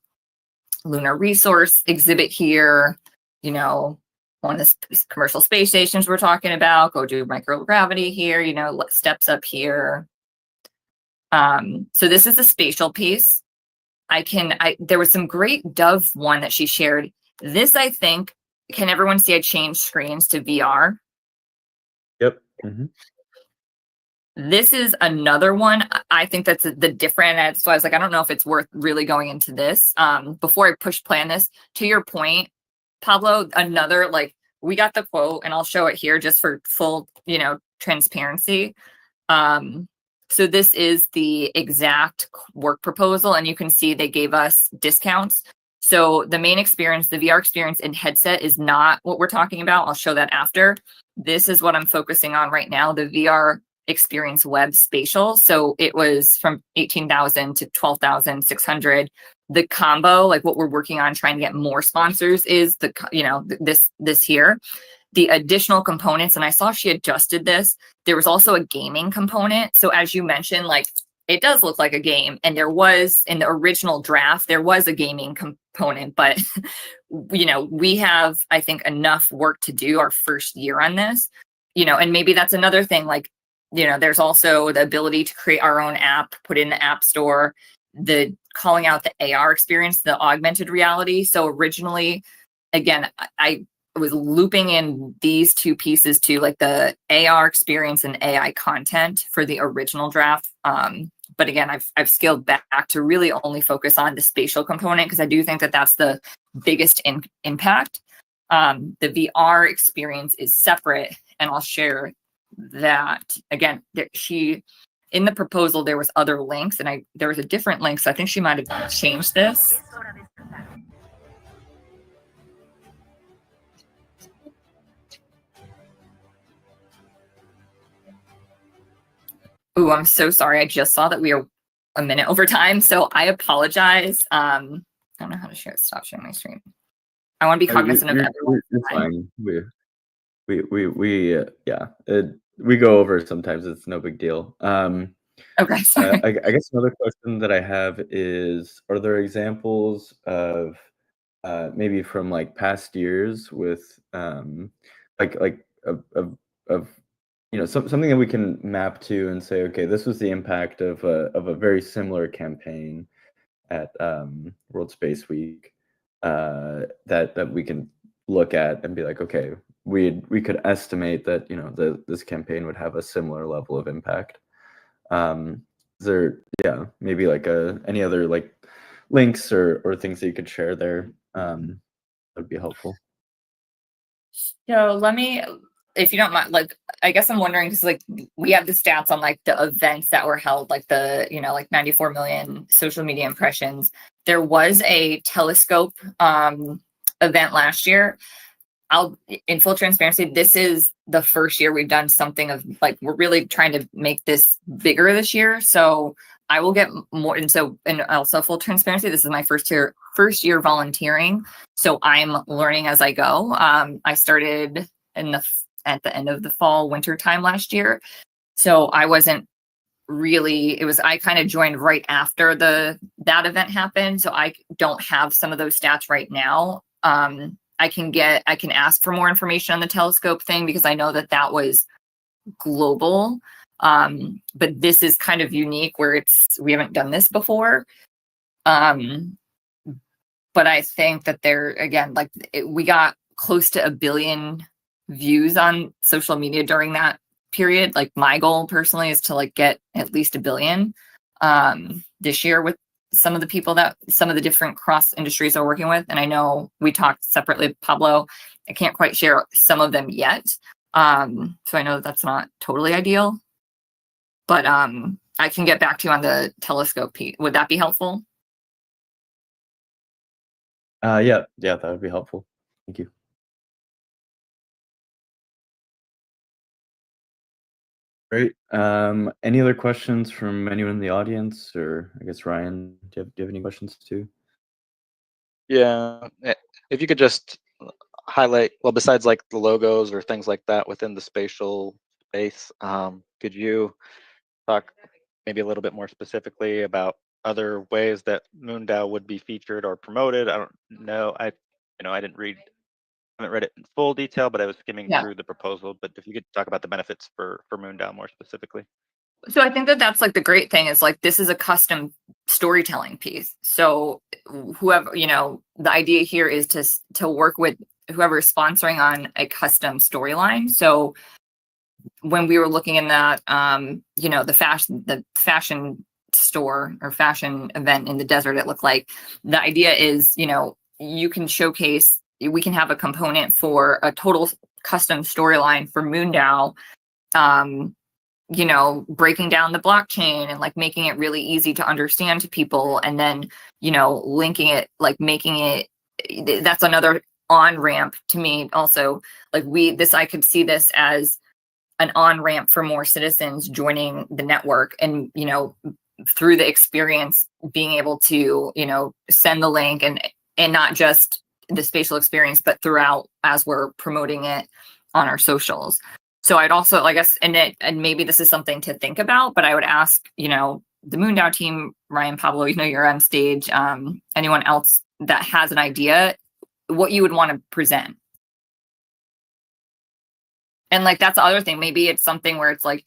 Speaker 1: lunar resource exhibit here, one of the commercial space stations we're talking about, go do microgravity here, steps up here. So this is a spatial piece. There was some great Dove one that she shared. This, I think, can everyone see I changed screens to VR?
Speaker 3: Yep. Mm-hmm.
Speaker 1: This is another one. I think that's the different. So I was like, I don't know if it's worth really going into this. Before I push play on this, to your point, Pablo, another, like, we got the quote and I'll show it here just for full, transparency. So this is the exact work proposal, and you can see they gave us discounts. So the main experience, the VR experience in headset, is not what we're talking about. I'll show that after. This is what I'm focusing on right now, the VR experience web spatial. So it was from 18,000 to 12,600. The combo, like what we're working on trying to get more sponsors, is this here. The additional components, and I saw she adjusted this. There was also a gaming component. So as you mentioned, like, it does look like a game, and there was, in the original draft, there was a gaming component, but we have, I think, enough work to do our first year on this, and maybe that's another thing. Like, there's also the ability to create our own app, put it in the app store, the calling out the AR experience, the augmented reality. So originally, again, I was looping in these two pieces too, like the AR experience and AI content for the original draft. But again, I've scaled back to really only focus on the spatial component, because I do think that that's the biggest impact. The VR experience is separate, and I'll share that again. In the proposal, there was other links, and there was a different link, so I think she might have changed this. Ooh, I'm so sorry. I just saw that we are a minute over time, so I apologize. I don't know how to stop sharing my screen. I want to be cognizant of everyone.
Speaker 3: It's fine. We go over sometimes. It's no big deal.
Speaker 1: Okay, sorry.
Speaker 3: I guess another question that I have is: are there examples of maybe from like past years with like of something that we can map to and say, okay, this was the impact of a very similar campaign at World Space Week that we can look at and be like, okay, we could estimate that this campaign would have a similar level of impact. Is there maybe like any other like links or things that you could share there? That would be helpful.
Speaker 1: So let me, if you don't mind, like, I guess I'm wondering, because like we have the stats on like the events that were held, like the, like 94 million social media impressions. There was a telescope event last year. In full transparency, this is the first year we've done something of like, we're really trying to make this bigger this year. So I will get more. And also full transparency, this is my first year volunteering. So I'm learning as I go. I started at the end of the fall, winter time last year. So I wasn't really, I kind of joined right after that event happened. So I don't have some of those stats right now. I can ask for more information on the telescope thing, because I know that was global. But this is kind of unique where we haven't done this before. But I think that we got close to 1 billion views on social media during that period. Like my goal personally is to like get at least 1 billion this year with some of the different cross industries are working with. And I know we talked separately, Pablo, I can't quite share some of them yet. So I know that's not totally ideal, but I can get back to you on the telescope piece. Would that be helpful?
Speaker 3: Yeah, that would be helpful. Thank you. Great. Any other questions from anyone in the audience, or I guess Ryan, do you have any questions too?
Speaker 2: Yeah, if you could just highlight, well, besides like the logos or things like that within the spatial space, could you talk maybe a little bit more specifically about other ways that MoonDAO would be featured or promoted? I don't know. I haven't read it in full detail, but I was skimming through the proposal. But if you could talk about the benefits for MoonDAO more specifically.
Speaker 1: So I think that's like the great thing is like, this is a custom storytelling piece. So whoever, the idea here is to work with whoever is sponsoring on a custom storyline. So when we were looking in that, the fashion store or fashion event in the desert, it looked like the idea is, you can showcase, we can have a component for a total custom storyline for MoonDAO, breaking down the blockchain and like making it really easy to understand to people. And then, linking it, like making it, that's another on-ramp to me also. Like I could see this as an on-ramp for more citizens joining the network and, through the experience being able to, send the link and not just the spatial experience, but throughout as we're promoting it on our socials. So I'd also, I guess, and maybe this is something to think about, but I would ask, the MoonDAO team, Ryan, Pablo, you're on stage, anyone else that has an idea, what you would want to present. And like, that's the other thing. Maybe it's something where it's like,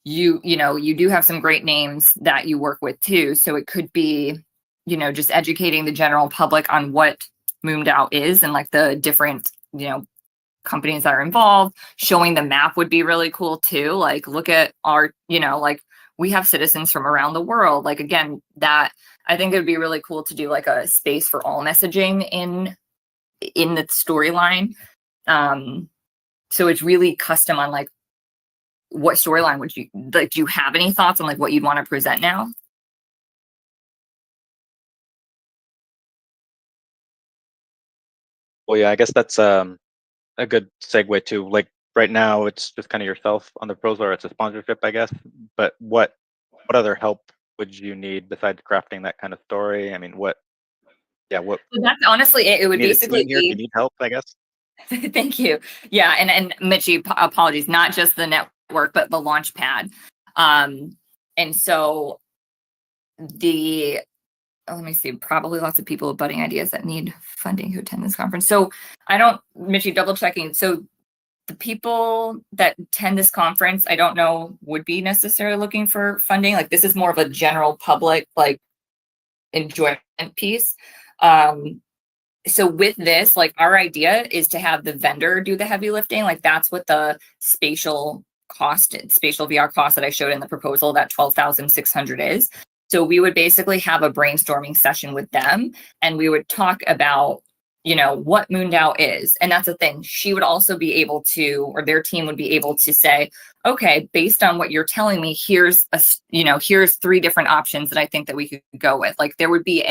Speaker 1: you do have some great names that you work with too. So it could be, just educating the general public on what MoonDAO is and like the different, companies that are involved. Showing the map would be really cool too. Like, look at our, like we have citizens from around the world. Like, again, that I think it would be really cool to do like a space for all messaging in the storyline. So it's really custom on like what storyline would you like? Do you have any thoughts on like what you'd want to present now?
Speaker 2: Well, yeah, I guess that's a good segue to like right now it's just kind of yourself on the proposal, or it's a sponsorship, I guess. But what other help would you need besides crafting that kind of story? I mean, what
Speaker 1: So that's honestly it. It would
Speaker 2: need a
Speaker 1: basically
Speaker 2: team here? Do you
Speaker 1: be.
Speaker 2: need help, I guess?
Speaker 1: Thank you. Yeah, and Mitchie, apologies, not just the network, but the Launchpad. And so let me see, probably lots of people with budding ideas that need funding who attend this conference. So Mitchie, double checking. So the people that attend this conference, I don't know, would be necessarily looking for funding. Like this is more of a general public, like enjoyment piece. So with this, like our idea is to have the vendor do the heavy lifting. Like that's what the spatial VR cost that I showed in the proposal, that 12,600 is. So we would basically have a brainstorming session with them and we would talk about, what Moondao is. And that's the thing. She would also be able to, or their team would be able to say, okay, based on what you're telling me, here's here's 3 different options that I think that we could go with. Like there would be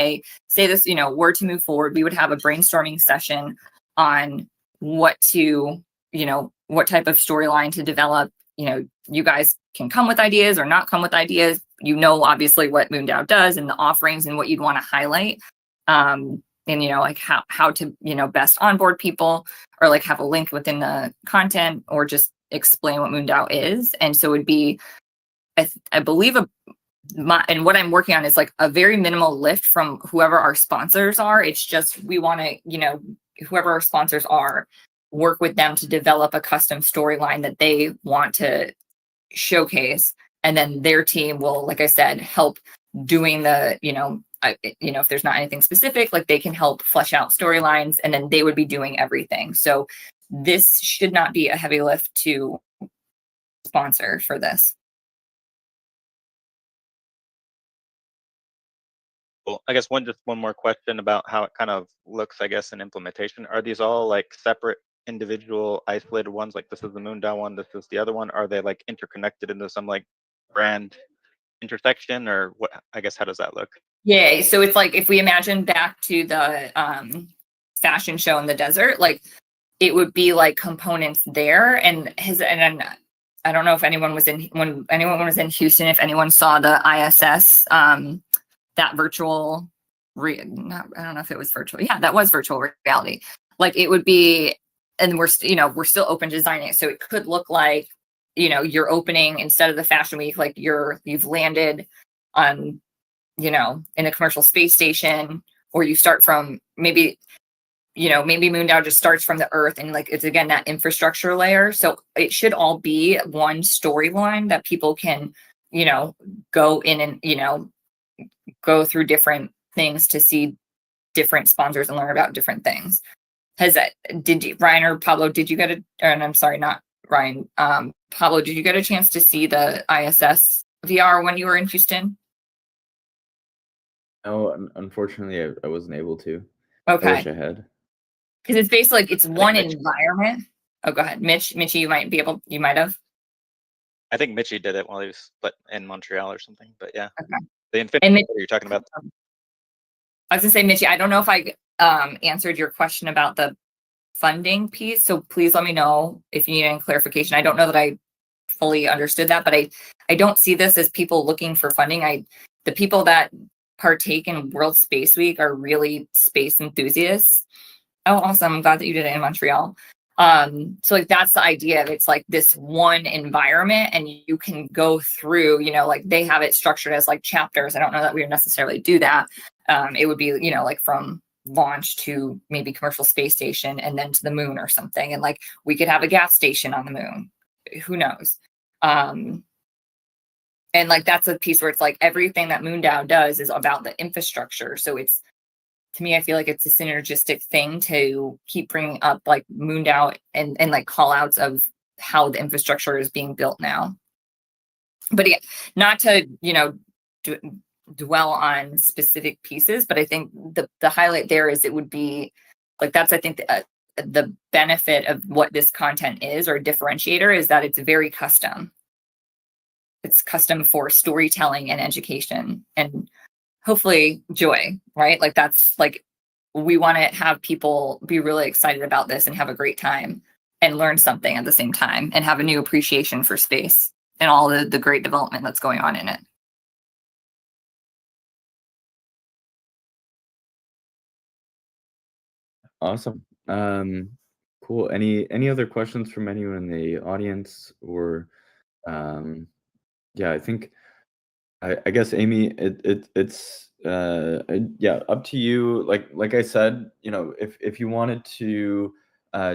Speaker 1: were to move forward, we would have a brainstorming session on what type of storyline to develop. You guys can come with ideas or not come with ideas. Obviously what Moondao does and the offerings and what you'd want to highlight. And like how to best onboard people, or like have a link within the content, or just explain what Moondao is. And so it would be, I believe, and what I'm working on is like a very minimal lift from whoever our sponsors are. It's just we want to whoever our sponsors are, work with them to develop a custom storyline that they want to showcase, and then their team will, like I said, help doing the if there's not anything specific, like they can help flesh out storylines, and then they would be doing everything. So this should not be a heavy lift to sponsor for this.
Speaker 2: Well, I guess one more question about how it kind of looks, I guess, in implementation. Are these all like separate individual isolated ones? Like this is the Moondao one, this is the other one. Are they like interconnected into some like brand intersection, or what? I guess, how does that look?
Speaker 1: Yeah, so it's like if we imagine back to the fashion show in the desert, like it would be like components there, and I don't know if anyone was in Houston, if anyone saw the ISS that virtual I don't know if it was virtual. Yeah, that was virtual reality. Like it would be, and we're still open to designing it, so it could look like you're opening, instead of the fashion week, like you've landed on in a commercial space station, or you start from maybe Moondao just starts from the Earth, and like it's again that infrastructure layer. So it should all be one storyline that people can go in and go through different things to see different sponsors and learn about different things. Ryan or Pablo, did you get I'm sorry, not Ryan, Pablo, did you get a chance to see the ISS VR when you were in Houston?
Speaker 3: No, unfortunately, I wasn't able to.
Speaker 1: Okay.
Speaker 3: I wish I had.
Speaker 1: Because it's basically like it's one environment. Oh, go ahead, Mitchie, you might have.
Speaker 2: I think Mitchie did it while he was in Montreal or something. But yeah,
Speaker 1: okay.
Speaker 2: The Infinity, what are you talking about?
Speaker 1: I was gonna say, Mitchie, I don't know if I answered your question about the funding piece, so please let me know if you need any clarification. I don't know that I fully understood that, but I don't see this as people looking for funding. The people that partake in World Space Week are really space enthusiasts. Oh, awesome. I'm glad that you did it in Montreal. So like that's the idea of it's like this one environment, and you can go through, like they have it structured as like chapters. I don't know that we would necessarily do that. It would be, like from launch to maybe commercial space station and then to the moon or something. And like we could have a gas station on the moon. Who knows? And like that's a piece where it's like everything that Moondao does is about the infrastructure. So it's, to me, I feel like it's a synergistic thing to keep bringing up like Moondao and like call outs of how the infrastructure is being built now. But again, not to, dwell on specific pieces, but I think the highlight there is it would be like that's, I think, the benefit of what this content is, or differentiator, is that it's very custom. It's custom for storytelling and education and hopefully joy, right? Like that's like, we want to have people be really excited about this and have a great time and learn something at the same time and have a new appreciation for space and all the great development that's going on in it.
Speaker 3: Awesome. Cool. Any other questions from anyone in the audience, or yeah, I think I guess Amy, it's yeah, up to you. Like I said, if you wanted to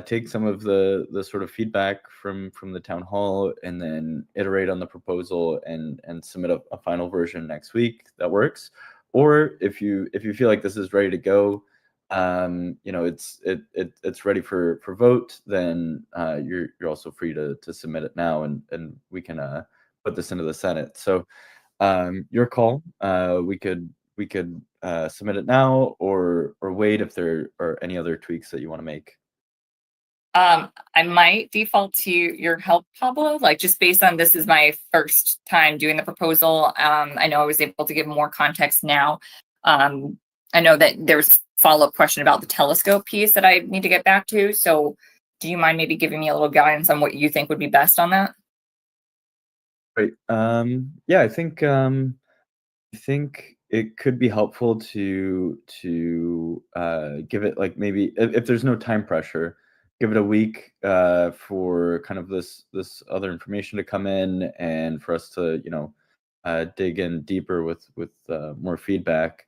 Speaker 3: take some of the sort of feedback from the town hall and then iterate on the proposal and submit a final version next week, that works. Or if you feel like this is ready to go, it's ready for vote, then you're also free to submit it now, and we can put this into the Senate. So your call. We could submit it now, or wait if there are any other tweaks that you want to make.
Speaker 1: I might default to your help, Pablo, like just based on this is my first time doing the proposal. I know I was able to give more context now. I know that there's follow-up question about the telescope piece that I need to get back to. So do you mind maybe giving me a little guidance on what you think would be best on that?
Speaker 3: Right. Yeah, I think it could be helpful to give it, like, maybe if there's no time pressure, give it a week for kind of this other information to come in, and for us to dig in deeper with more feedback.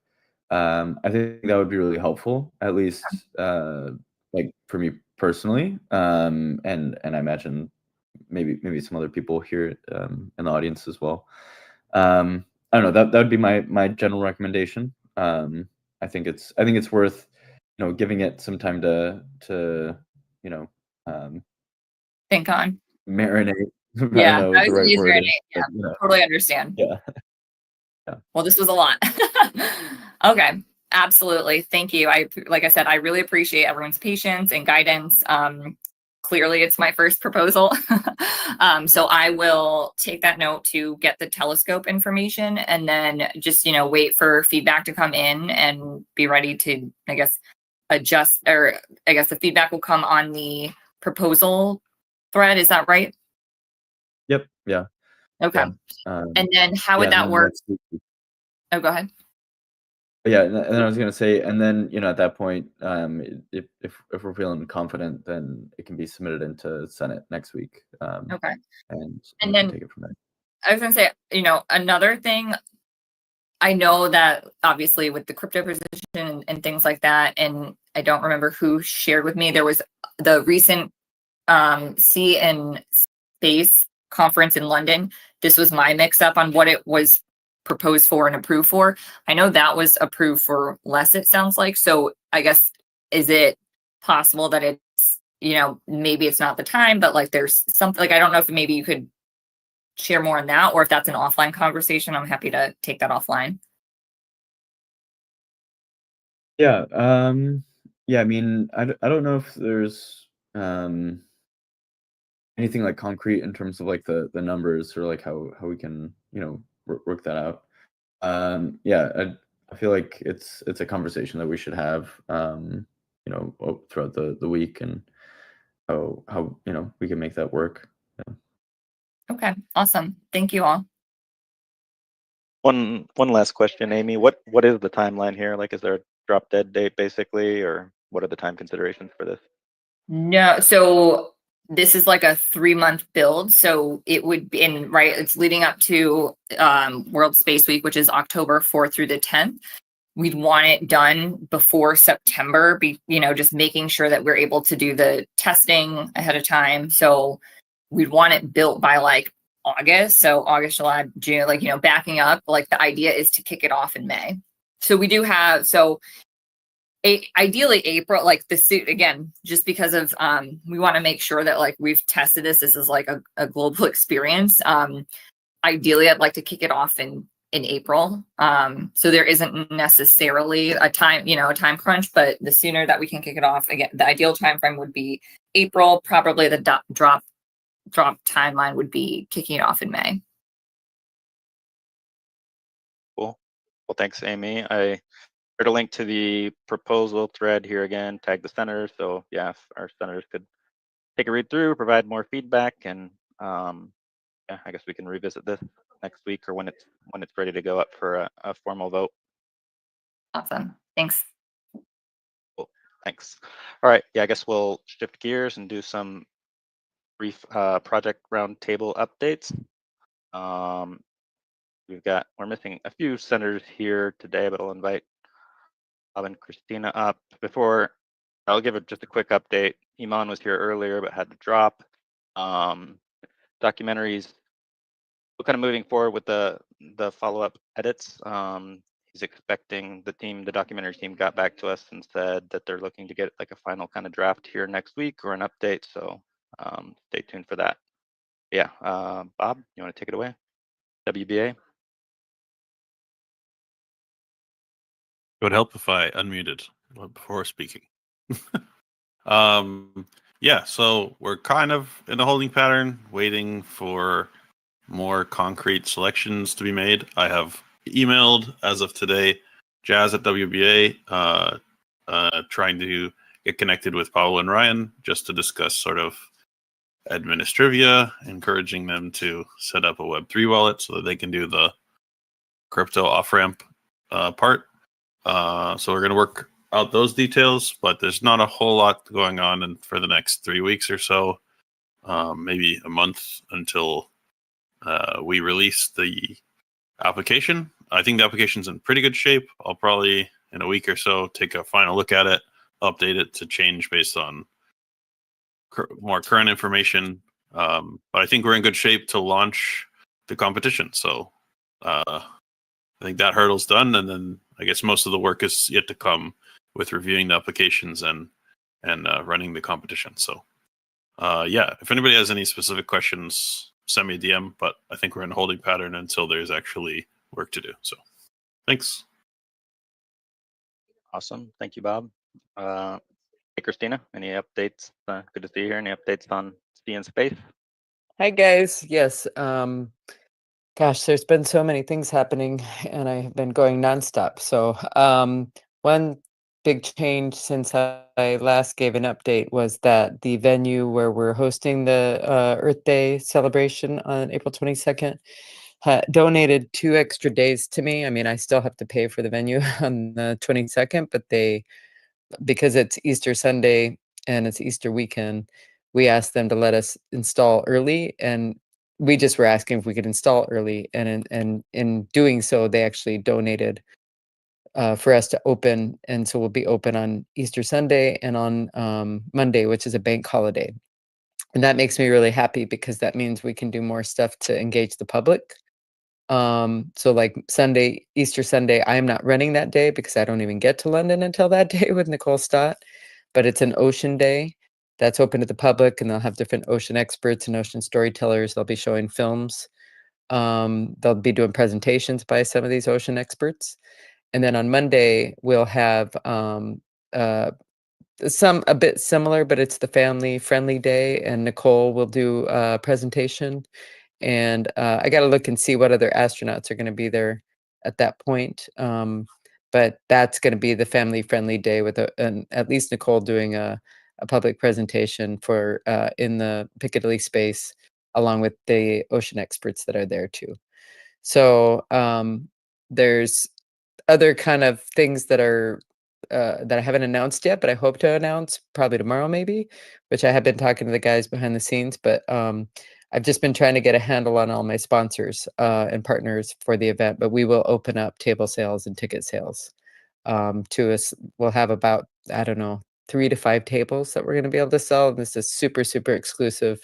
Speaker 3: I think that would be really helpful, at least like for me personally, and I imagine maybe some other people here in the audience as well. I don't know, that would be my general recommendation. I think it's worth giving it some time to
Speaker 1: Think on.
Speaker 3: marinate. I don't
Speaker 1: Yeah,
Speaker 3: know
Speaker 1: I
Speaker 3: what the
Speaker 1: was
Speaker 3: right
Speaker 1: use
Speaker 3: word is,
Speaker 1: marinate. Yeah,
Speaker 3: but,
Speaker 1: totally understand.
Speaker 3: yeah.
Speaker 1: Well, this was a lot. Okay, absolutely. Thank you. Like I said, I really appreciate everyone's patience and guidance. Clearly, it's my first proposal. So I will take that note to get the telescope information, and then just, wait for feedback to come in and be ready to, I guess, adjust, or I guess the feedback will come on the proposal thread. Is that right?
Speaker 3: Yep. Yeah.
Speaker 1: Okay.
Speaker 3: Yeah.
Speaker 1: And then how would that work? Oh, go ahead.
Speaker 3: Yeah, and then I was gonna say, and then at that point, if we're feeling confident, then it can be submitted into Senate next week.
Speaker 1: Okay.
Speaker 3: And
Speaker 1: And
Speaker 3: we
Speaker 1: then
Speaker 3: can take it from there.
Speaker 1: I was gonna say, another thing, I know that obviously with the crypto position and things like that, and I don't remember who shared with me, there was the recent Sea and Space conference in London. This was my mix up on what it was proposed for and approved for. I know that was approved for less, it sounds like. So I guess, is it possible that it's, maybe it's not the time, but like there's something, like, I don't know if maybe you could share more on that, or if that's an offline conversation, I'm happy to take that offline.
Speaker 3: Yeah. Yeah. I mean, I don't know if there's anything like concrete in terms of like the numbers, or like how we can work that out. Yeah, I feel like it's a conversation that we should have throughout the week, and how we can make that work. Yeah.
Speaker 1: Okay, awesome. Thank you all.
Speaker 2: One last question, Amy. What is the timeline here? Like, is there a drop dead date basically, or what are the time considerations for this?
Speaker 1: No, so this is like a 3-month build. So it would be it's leading up to World Space Week, which is October 4th through the 10th. We'd want it done before September, just making sure that we're able to do the testing ahead of time. So we'd want it built by like August. So August, July, June, backing up, like the idea is to kick it off in May. So we do have, ideally April, like the suit, again, just because of we want to make sure that like we've tested this is like a global experience. Ideally I'd like to kick it off in in April. So there isn't necessarily a time, a time crunch, but the sooner that we can kick it off, again, the ideal time frame would be April. Probably the drop timeline would be kicking it off in May.
Speaker 2: Cool. Well, thanks, Amy. I heard a link to the proposal thread here again, tag the senators. So yeah, if our senators could take a read through, provide more feedback, and yeah, I guess we can revisit this next week or when it's ready to go up for a formal vote.
Speaker 1: Awesome. Thanks.
Speaker 2: Cool. Thanks. All right. Yeah, I guess we'll shift gears and do some brief project roundtable updates. We're missing a few senators here today, but I'll invite Bob and Christina up. Before, I'll give just a quick update. Eiman was here earlier, but had to drop. Documentaries, we're kind of moving forward with the follow-up edits. He's expecting the documentary team got back to us and said that they're looking to get like a final kind of draft here next week or an update. So stay tuned for that. Yeah, Bob, you want to take it away? WBA.
Speaker 5: It would help if I unmuted before speaking. Yeah, so we're kind of in a holding pattern, waiting for more concrete selections to be made. I have emailed, as of today, Jazz at WBA, trying to get connected with Pablo and Ryan just to discuss sort of administrivia, encouraging them to set up a Web3 wallet so that they can do the crypto off-ramp part. So we're going to work out those details, but there's not a whole lot going on for the next 3 weeks or so, maybe a month until we release the application. I think the application's in pretty good shape. I'll probably, in a week or so, take a final look at it, update it to change based on more current information. But I think we're in good shape to launch the competition. So I think that hurdle's done, and then I guess most of the work is yet to come with reviewing the applications and running the competition. So yeah, if anybody has any specific questions, send me a DM, but I think we're in a holding pattern until there's actually work to do. So thanks.
Speaker 2: Awesome. Thank you, Bob. Hey, Christina, any updates? Good to see you here. Any updates on Sea and Space?
Speaker 6: Hi, guys. Yes. Gosh, there's been so many things happening, and I have been going nonstop. So one big change since I last gave an update was that the venue where we're hosting the Earth Day celebration on April 22nd donated 2 extra days to me. I mean, I still have to pay for the venue on the 22nd, but because it's Easter Sunday and it's Easter weekend, we asked them to let us install early, and we just were asking if we could install early. And in doing so, they actually donated for us to open. And so we'll be open on Easter Sunday and on Monday, which is a bank holiday. And that makes me really happy because that means we can do more stuff to engage the public. So like Easter Sunday, I am not running that day because I don't even get to London until that day with Nicole Stott, but it's an ocean day that's open to the public, and they'll have different ocean experts and ocean storytellers. They'll be showing films. They'll be doing presentations by some of these ocean experts. And then on Monday, we'll have a bit similar, but it's the family friendly day, and Nicole will do a presentation. And I got to look and see what other astronauts are going to be there at that point. But that's going to be the family-friendly day with at least Nicole doing a public presentation for in the Piccadilly space, along with the ocean experts that are there too. So there's other kind of things that are that I haven't announced yet, but I hope to announce probably tomorrow, maybe, which I have been talking to the guys behind the scenes. But I've just been trying to get a handle on all my sponsors and partners for the event, but we will open up table sales and ticket sales to us. We'll have about, I don't know, 3 to 5 tables that we're going to be able to sell. This is super, super exclusive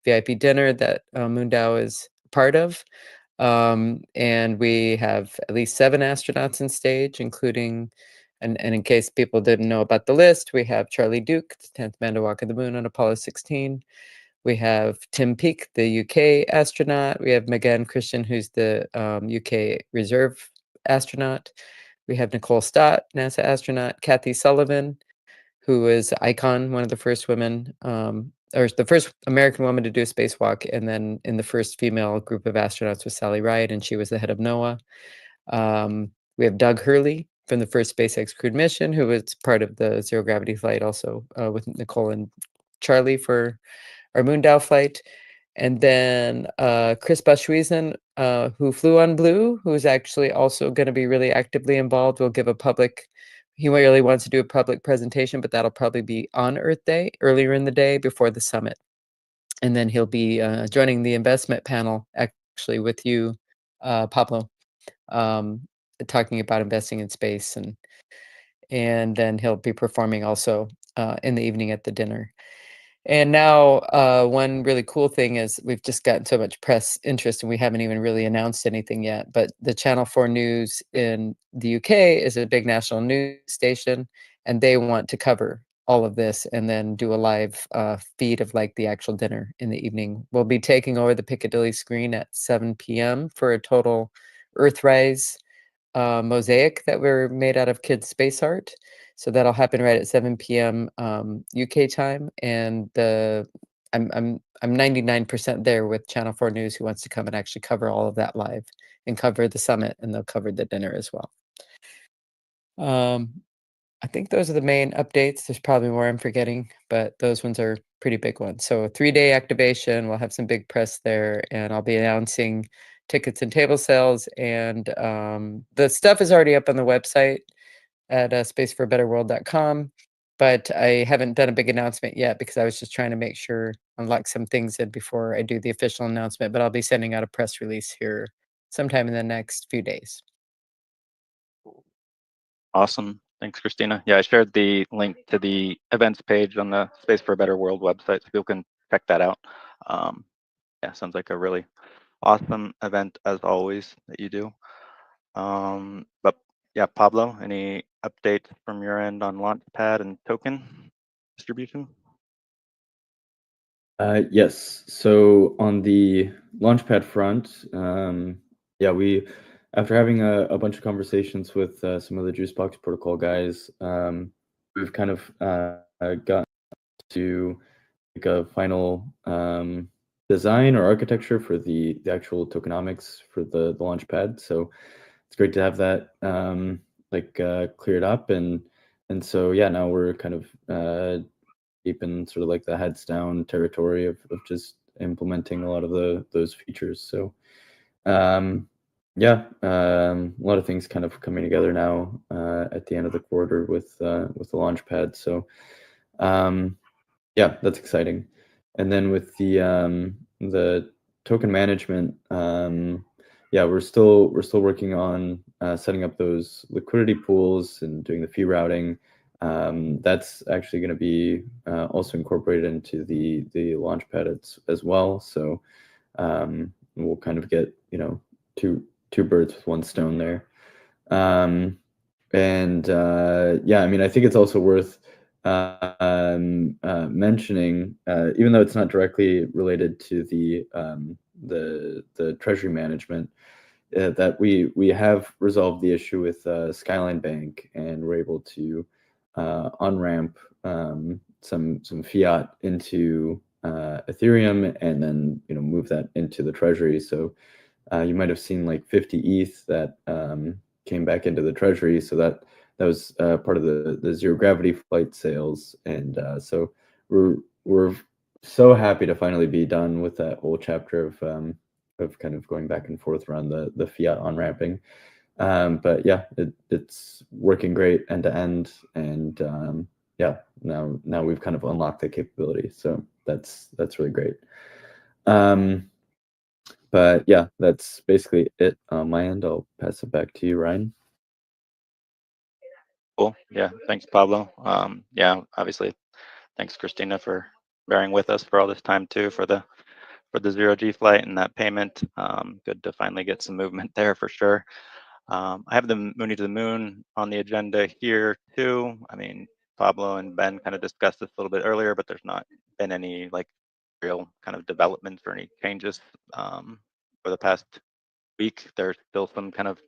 Speaker 6: VIP dinner that Moondao is part of. And we have at least 7 astronauts on stage, including, and in case people didn't know about the list, we have Charlie Duke, the 10th man to walk on the moon on Apollo 16. We have Tim Peake, the UK astronaut. We have Megan Christian, who's the UK reserve astronaut. We have Nicole Stott, NASA astronaut. Kathy Sullivan, who is Icon, one of the first women, or the first American woman to do a spacewalk, and then in the first female group of astronauts was Sally Ride, and she was the head of NOAA. We have Doug Hurley from the first SpaceX crewed mission, who was part of the zero gravity flight, also with Nicole and Charlie for our Moondow flight. And then Chris Bushwiesen, who flew on Blue, who's actually also going to be really actively involved. We'll give a public, he really wants to do a public presentation, but that'll probably be on Earth Day, earlier in the day before the summit. And then he'll be joining the investment panel, actually with you, Pablo, talking about investing in space. And then he'll be performing also in the evening at the dinner. And now, one really cool thing is we've just gotten so much press interest and we haven't even really announced anything yet, but the Channel 4 News in the UK is a big national news station, and they want to cover all of this and then do a live feed of like the actual dinner in the evening. We'll be taking over the Piccadilly screen at 7 p.m. for a total Earthrise mosaic that were made out of kids' space art. So that'll happen right at 7 p.m. UK time, and I'm 99% there with Channel 4 News, who wants to come and actually cover all of that live and cover the summit, and they'll cover the dinner as well. I think those are the main updates. There's probably more I'm forgetting, but those ones are pretty big ones. So a 3-day activation, we'll have some big press there, and I'll be announcing tickets and table sales. And the stuff is already up on the website at spaceforabetterworld.com, but I haven't done a big announcement yet because I was just trying to make sure, unlock some things in before I do the official announcement, but I'll be sending out a press release here sometime in the next few days.
Speaker 2: Awesome. Thanks, Christina. Yeah, I shared the link to the events page on the Space for a Better World website, so people can check that out. Yeah, sounds like a really awesome event as always that you do. But yeah, Pablo, any updates from your end on Launchpad and token distribution?
Speaker 3: Yes. So on the Launchpad front, yeah, we, after having a bunch of conversations with some of the Juicebox protocol guys, we've kind of got to make a final design or architecture for the actual tokenomics for the Launchpad. So it's great to have that cleared up, and so yeah, now we're kind of deep in sort of like the heads down territory of just implementing a lot of those features. So yeah, a lot of things kind of coming together now at the end of the quarter with the Launchpad. So yeah, that's exciting. And then with the token management, yeah, we're still working on setting up those liquidity pools and doing the fee routing. That's actually going to be also incorporated into the Launchpad as well. So we'll kind of get, you know, two birds with one stone there. And yeah, I mean, I think it's also worth mentioning, even though it's not directly related to the treasury management, that we have resolved the issue with Skyline Bank, and we're able to on-ramp some fiat into Ethereum, and then, you know, move that into the treasury. So you might have seen like 50 ETH that came back into the treasury. So that was part of the zero gravity flight sales, and so we're so happy to finally be done with that whole chapter of kind of going back and forth around the fiat on ramping. But yeah, it's working great end to end, and yeah, now we've kind of unlocked the capability, so that's really great. But yeah, that's basically it on my end. I'll pass it back to you, Ryan.
Speaker 2: Cool. Yeah, thanks, Pablo. Yeah, obviously, thanks, Christina, for bearing with us for all this time too, for the 0G flight and that payment. Good to finally get some movement there for sure. I have the Mooney to the Moon on the agenda here too. I mean, Pablo and Ben kind of discussed this a little bit earlier, but there's not been any like real kind of developments or any changes for the past week. There's still some kind of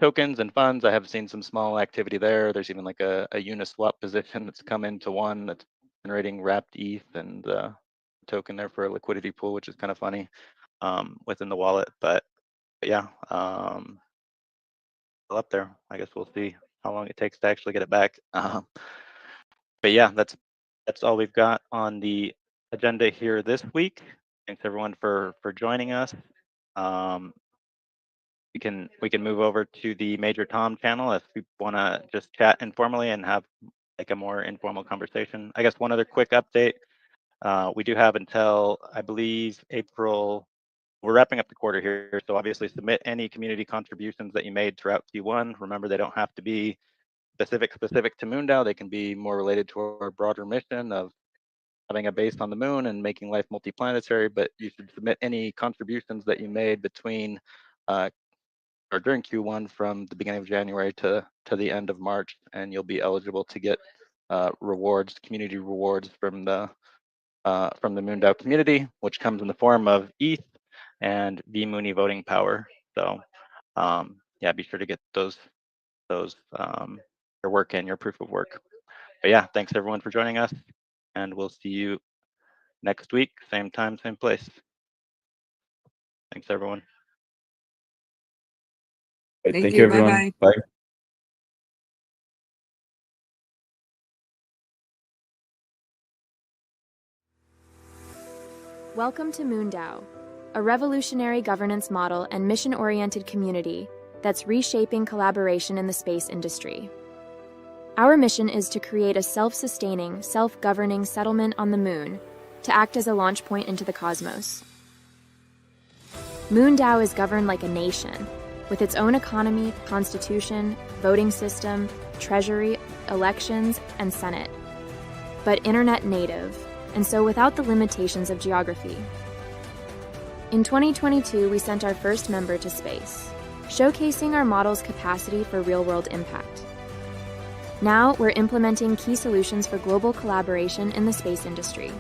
Speaker 2: tokens and funds. I have seen some small activity there. There's even like a Uniswap position that's come into one that's generating wrapped ETH and token there for a liquidity pool, which is kind of funny within the wallet. But yeah, still up there. I guess we'll see how long it takes to actually get it back. But yeah, that's all we've got on the agenda here this week. Thanks everyone for joining us. We can move over to the Major Tom channel if you want to just chat informally and have like a more informal conversation. I guess one other quick update. We do have until, I believe, April. We're wrapping up the quarter here, so obviously submit any community contributions that you made throughout Q1. Remember, they don't have to be specific to MoonDAO. They can be more related to our broader mission of having a base on the moon and making life multiplanetary, but you should submit any contributions that you made between or during Q1 from the beginning of January to the end of March, and you'll be eligible to get rewards, community rewards from the MoonDAO community, which comes in the form of ETH and MOONEY voting power. So yeah, be sure to get those your work in, your proof of work. But yeah, thanks everyone for joining us, and we'll see you next week, same time, same place. Thanks everyone.
Speaker 3: Thank you, everyone.
Speaker 6: Bye-bye.
Speaker 3: Bye.
Speaker 7: Welcome to MoonDAO, a revolutionary governance model and mission-oriented community that's reshaping collaboration in the space industry. Our mission is to create a self-sustaining, self-governing settlement on the moon to act as a launch point into the cosmos. MoonDAO is governed like a nation, with its own economy, constitution, voting system, treasury, elections, and senate, but internet native, and so without the limitations of geography. In 2022, we sent our first member to space, showcasing our model's capacity for real-world impact. Now, we're implementing key solutions for global collaboration in the space industry.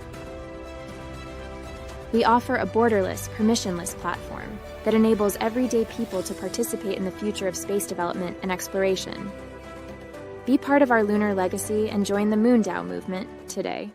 Speaker 7: We offer a borderless, permissionless platform that enables everyday people to participate in the future of space development and exploration. Be part of our lunar legacy and join the MoonDAO movement today.